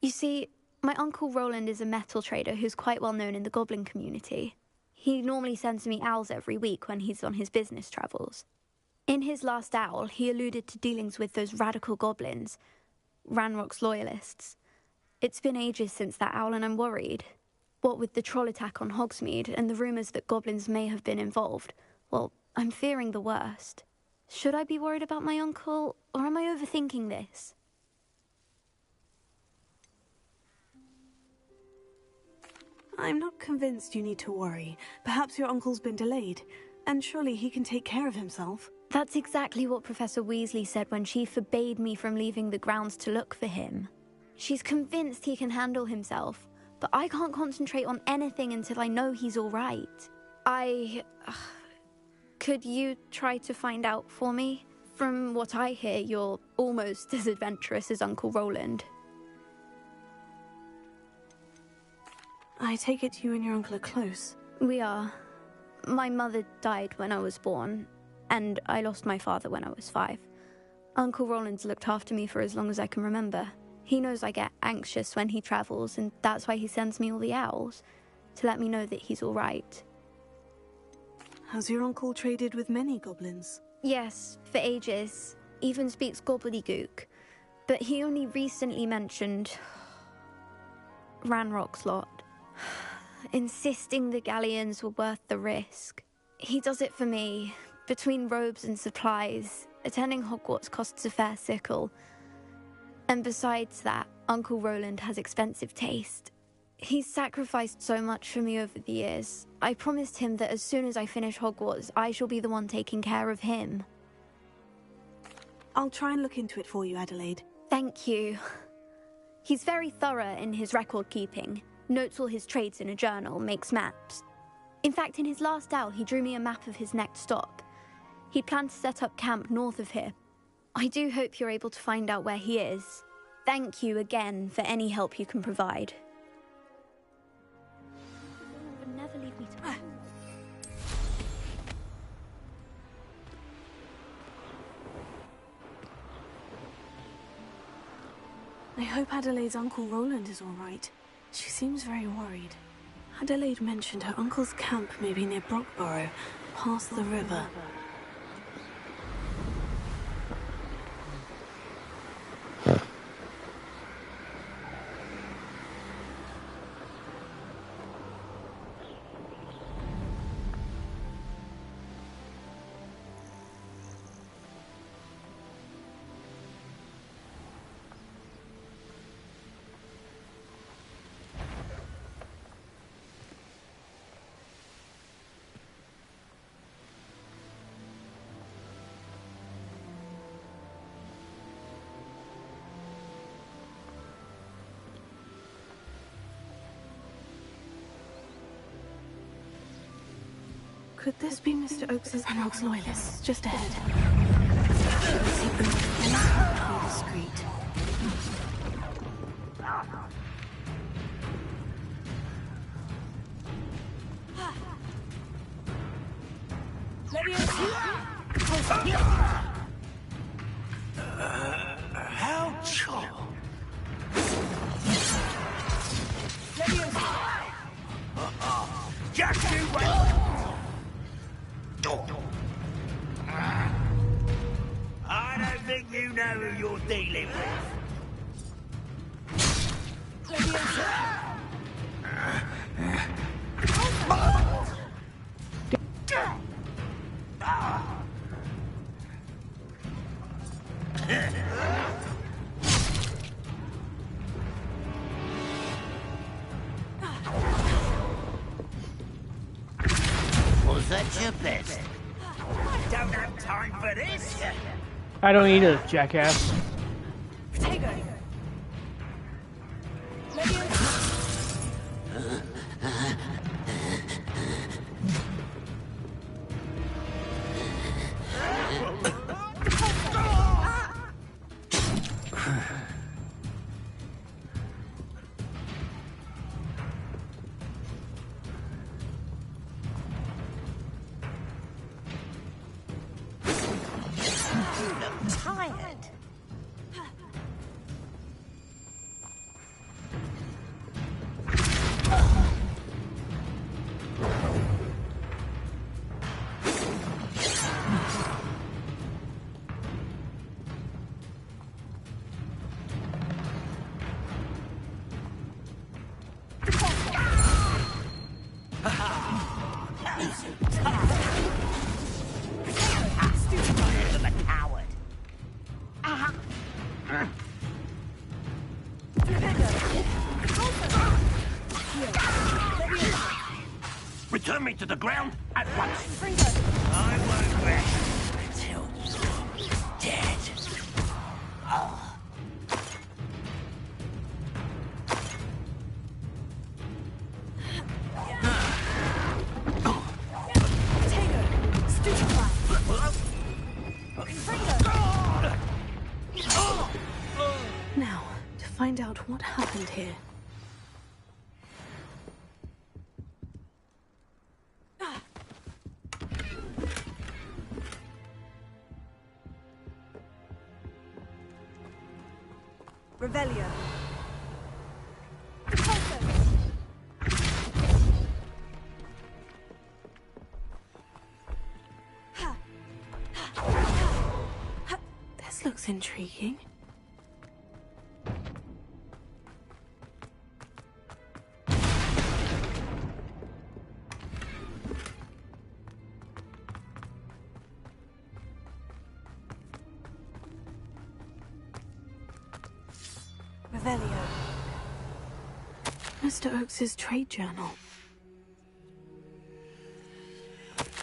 You see, my Uncle Roland is a metal trader who's quite well known in the goblin community. He normally sends me owls every week when he's on his business travels. In his last owl, he alluded to dealings with those radical goblins, Ranrock's loyalists. It's been ages since that owl and I'm worried. What with the troll attack on Hogsmeade and the rumours that goblins may have been involved, well, I'm fearing the worst. Should I be worried about my uncle, or am I overthinking this?
I'm not convinced you need to worry. Perhaps your uncle's been delayed, and surely he can take care of himself.
That's exactly what Professor Weasley said when she forbade me from leaving the grounds to look for him. She's convinced he can handle himself, but I can't concentrate on anything until I know he's all right. Could you try to find out for me? From what I hear, you're almost as adventurous as Uncle Roland.
I take it you and your uncle are close.
We are. My mother died when I was born, and I lost my father when I was 5. Uncle Roland's looked after me for as long as I can remember. He knows I get anxious when he travels, and that's why he sends me all the owls, to let me know that he's all right.
Has your uncle traded with many goblins?
Yes, for ages. Even speaks gobbledygook. But he only recently mentioned Ranrock's lot. insisting the galleons were worth the risk. He does it for me. Between robes and supplies, attending Hogwarts costs a fair sickle. And besides that, Uncle Roland has expensive taste. He's sacrificed so much for me over the years. I promised him that as soon as I finish Hogwarts, I shall be the one taking care of him.
I'll try and look into it for you, Adelaide.
Thank you. He's very thorough in his record keeping, notes all his trades in a journal, makes maps. In fact, in his last owl, he drew me a map of his next stop. He planned to set up camp north of here. I do hope you're able to find out where he is. Thank you again for any help you can provide. Would never leave me to...
I hope Adelaide's Uncle Roland is all right. She seems very worried. Adelaide mentioned her uncle's camp may be near Brockborough, past the river. Could this be Mr. Oakes's Ranrock's loyalists just ahead? Seek them through the street.
How chop? Just you wait. I don't think you know who you're dealing with. Was that your best? I don't have time for this.
I don't either, jackass.
Tired. Return me to the ground at once. I won't rest until you're dead.
Now, to find out what happened here.
Revelio.
This looks intriguing. Revelio. Mr. Oakes's trade journal.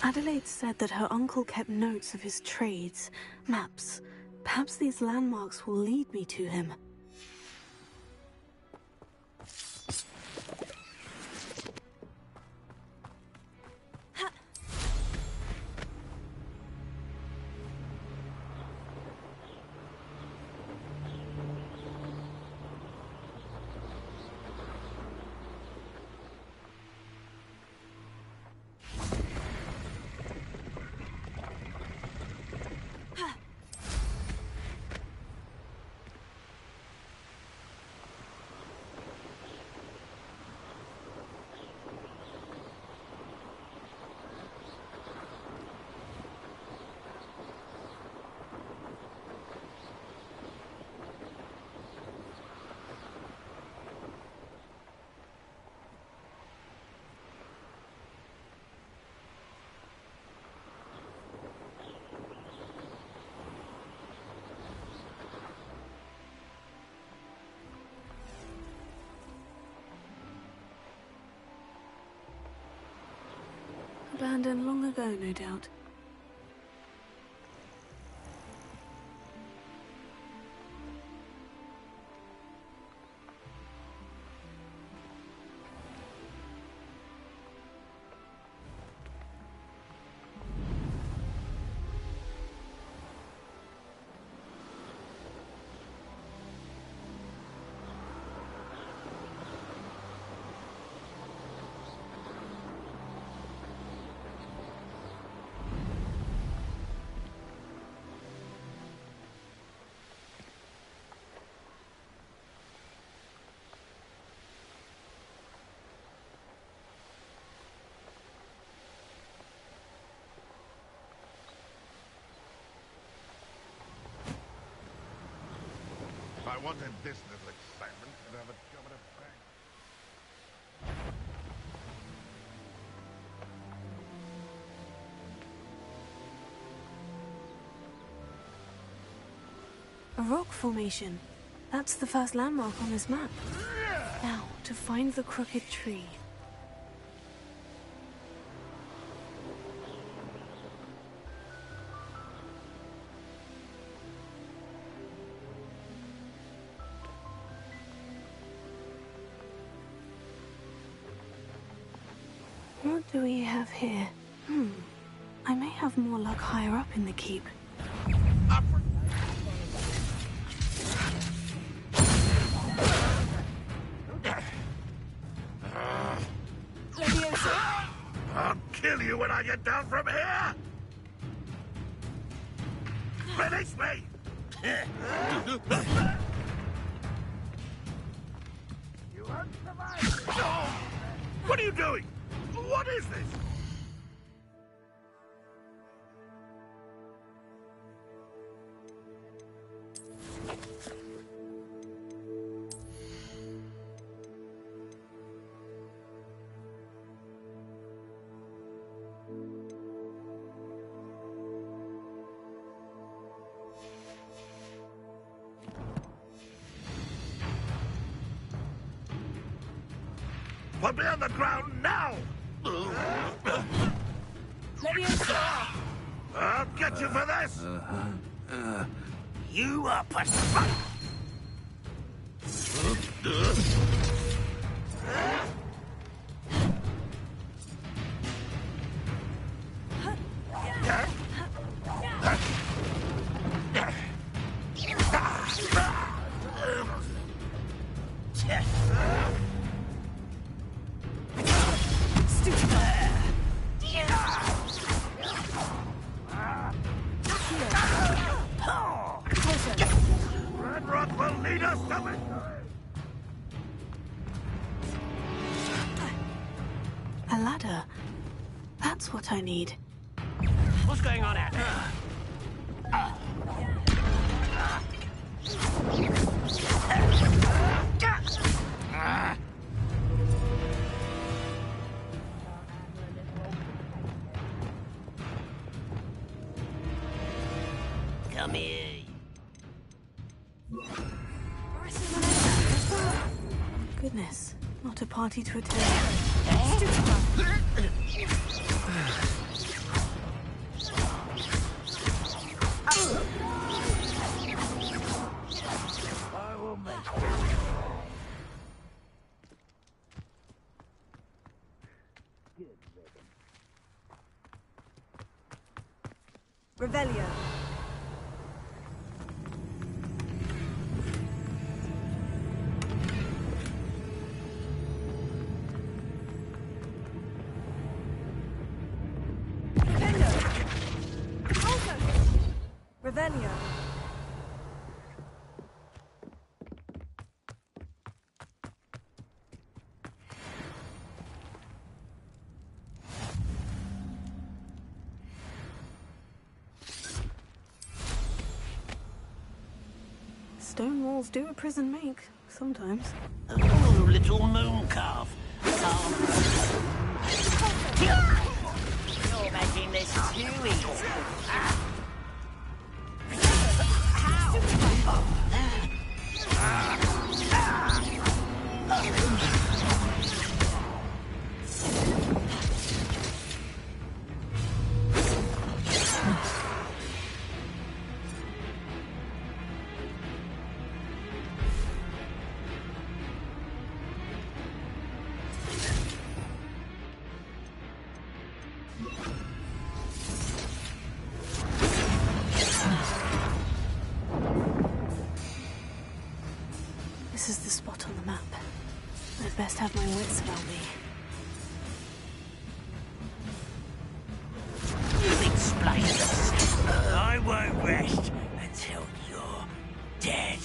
Adelaide said that her uncle kept notes of his trades, maps. Perhaps these landmarks will lead me to him. Abandoned long ago, no doubt.
If I wanted this little excitement, I'd have a job at a bank.
A rock formation. That's the first landmark on this map. Now, to find the crooked tree. What do we have here? I may have more luck higher up in the keep.
I'll kill you when I get down from here! Finish me! You won't survive! No! What are you doing? What is this? Put me on the ground now! I'll get you for this!
You are pathetic!
Red Rock will lead us to it!
A ladder. That's what I need.
What's going on out there? Come here.
a party to attend.
I will make
Revelio. Revelio.
Stone walls do a prison make, sometimes.
Oh, little moon calf. You're making this too easy.
This is the spot on the map. I'd best have my wits about me.
You explain this. I won't rest until you're dead.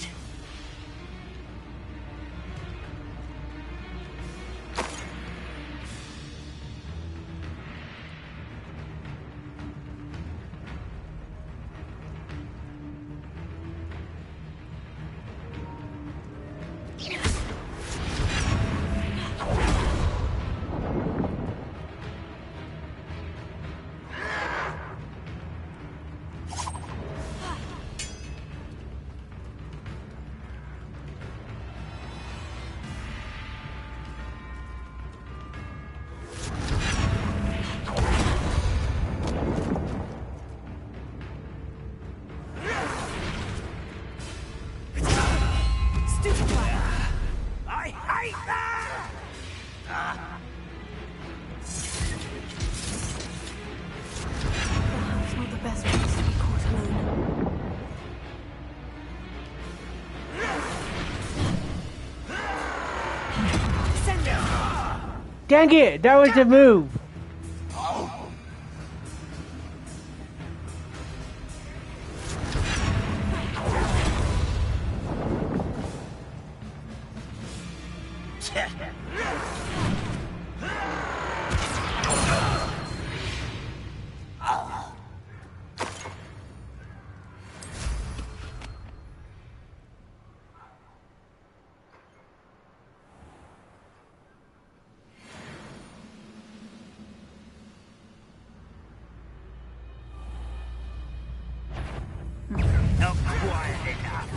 I hate that!
Perhaps not the best place to be caught alone.
Dang it! That was the move!
Not quiet enough.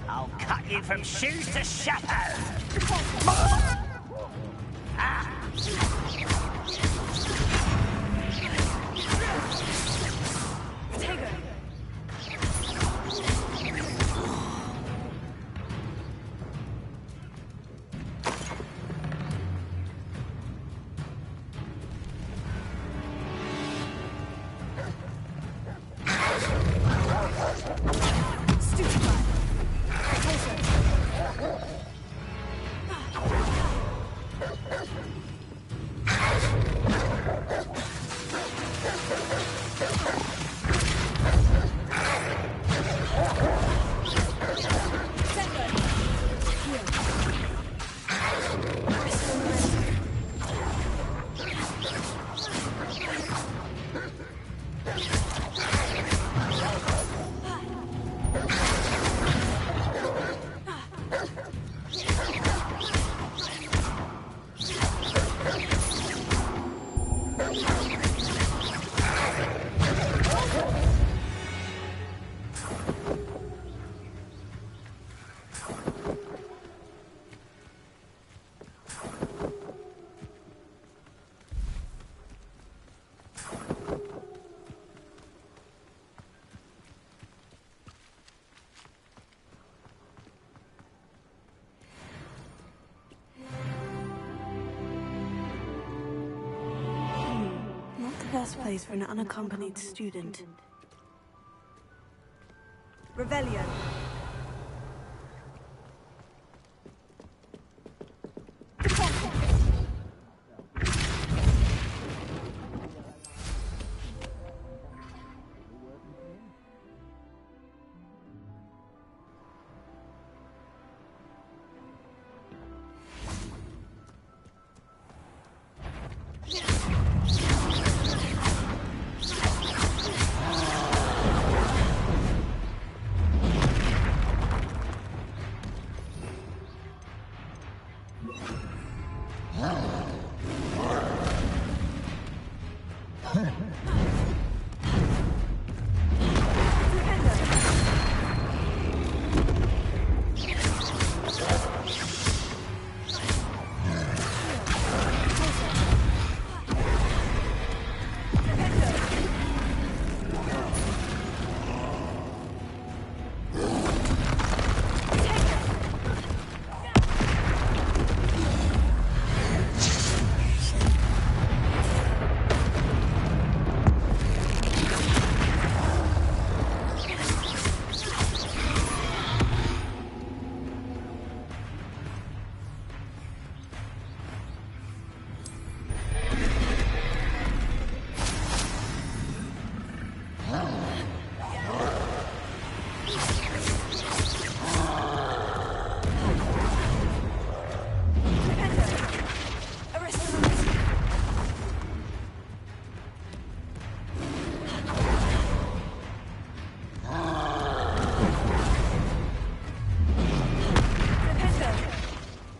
I'll cut you from shoes to shadow.
best place for an unaccompanied student?
Revelio.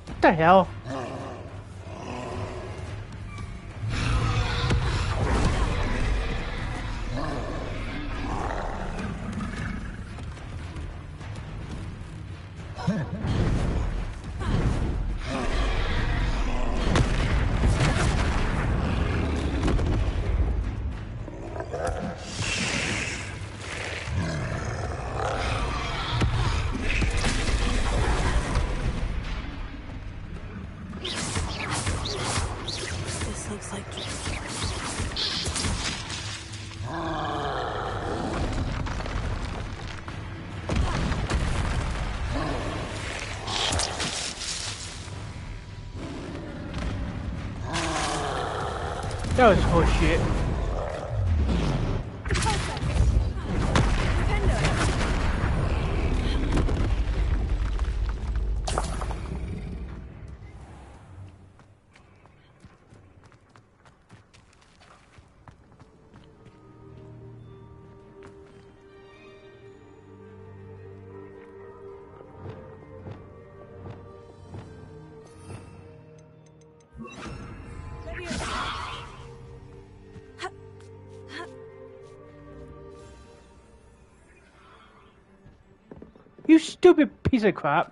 What the hell? That was horseshit. You stupid piece of crap.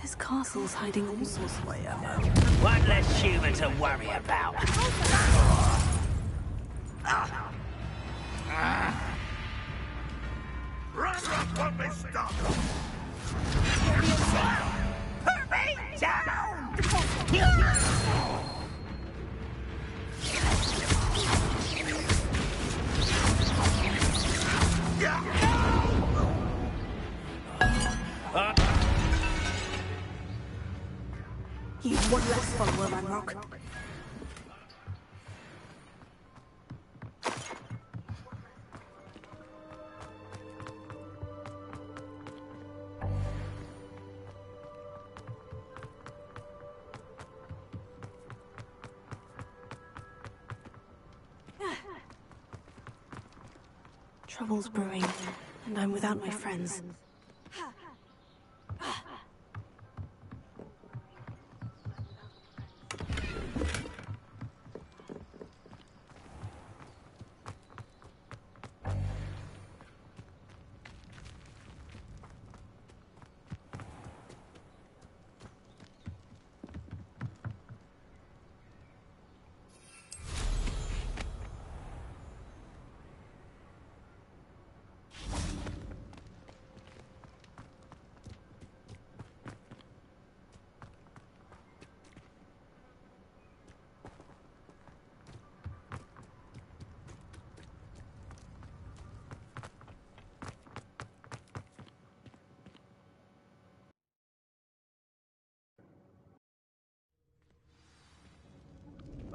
This castle's hiding all sorts of way up.
One less human to worry about.
Ranrock won't be stopped!
Put me down!
You've one less follower, Ranrock. Trouble's brewing, and I'm without my friends.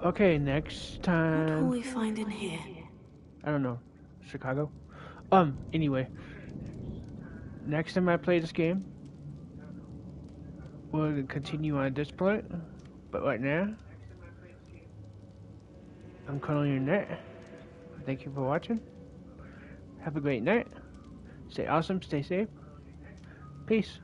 Okay, next
What
time.
will we find in here?
I don't know. Chicago? Anyway. Next time I play this game, we'll continue on this point. But right now, I'm calling your net. Thank you for watching. Have a great night. Stay awesome, stay safe. Peace.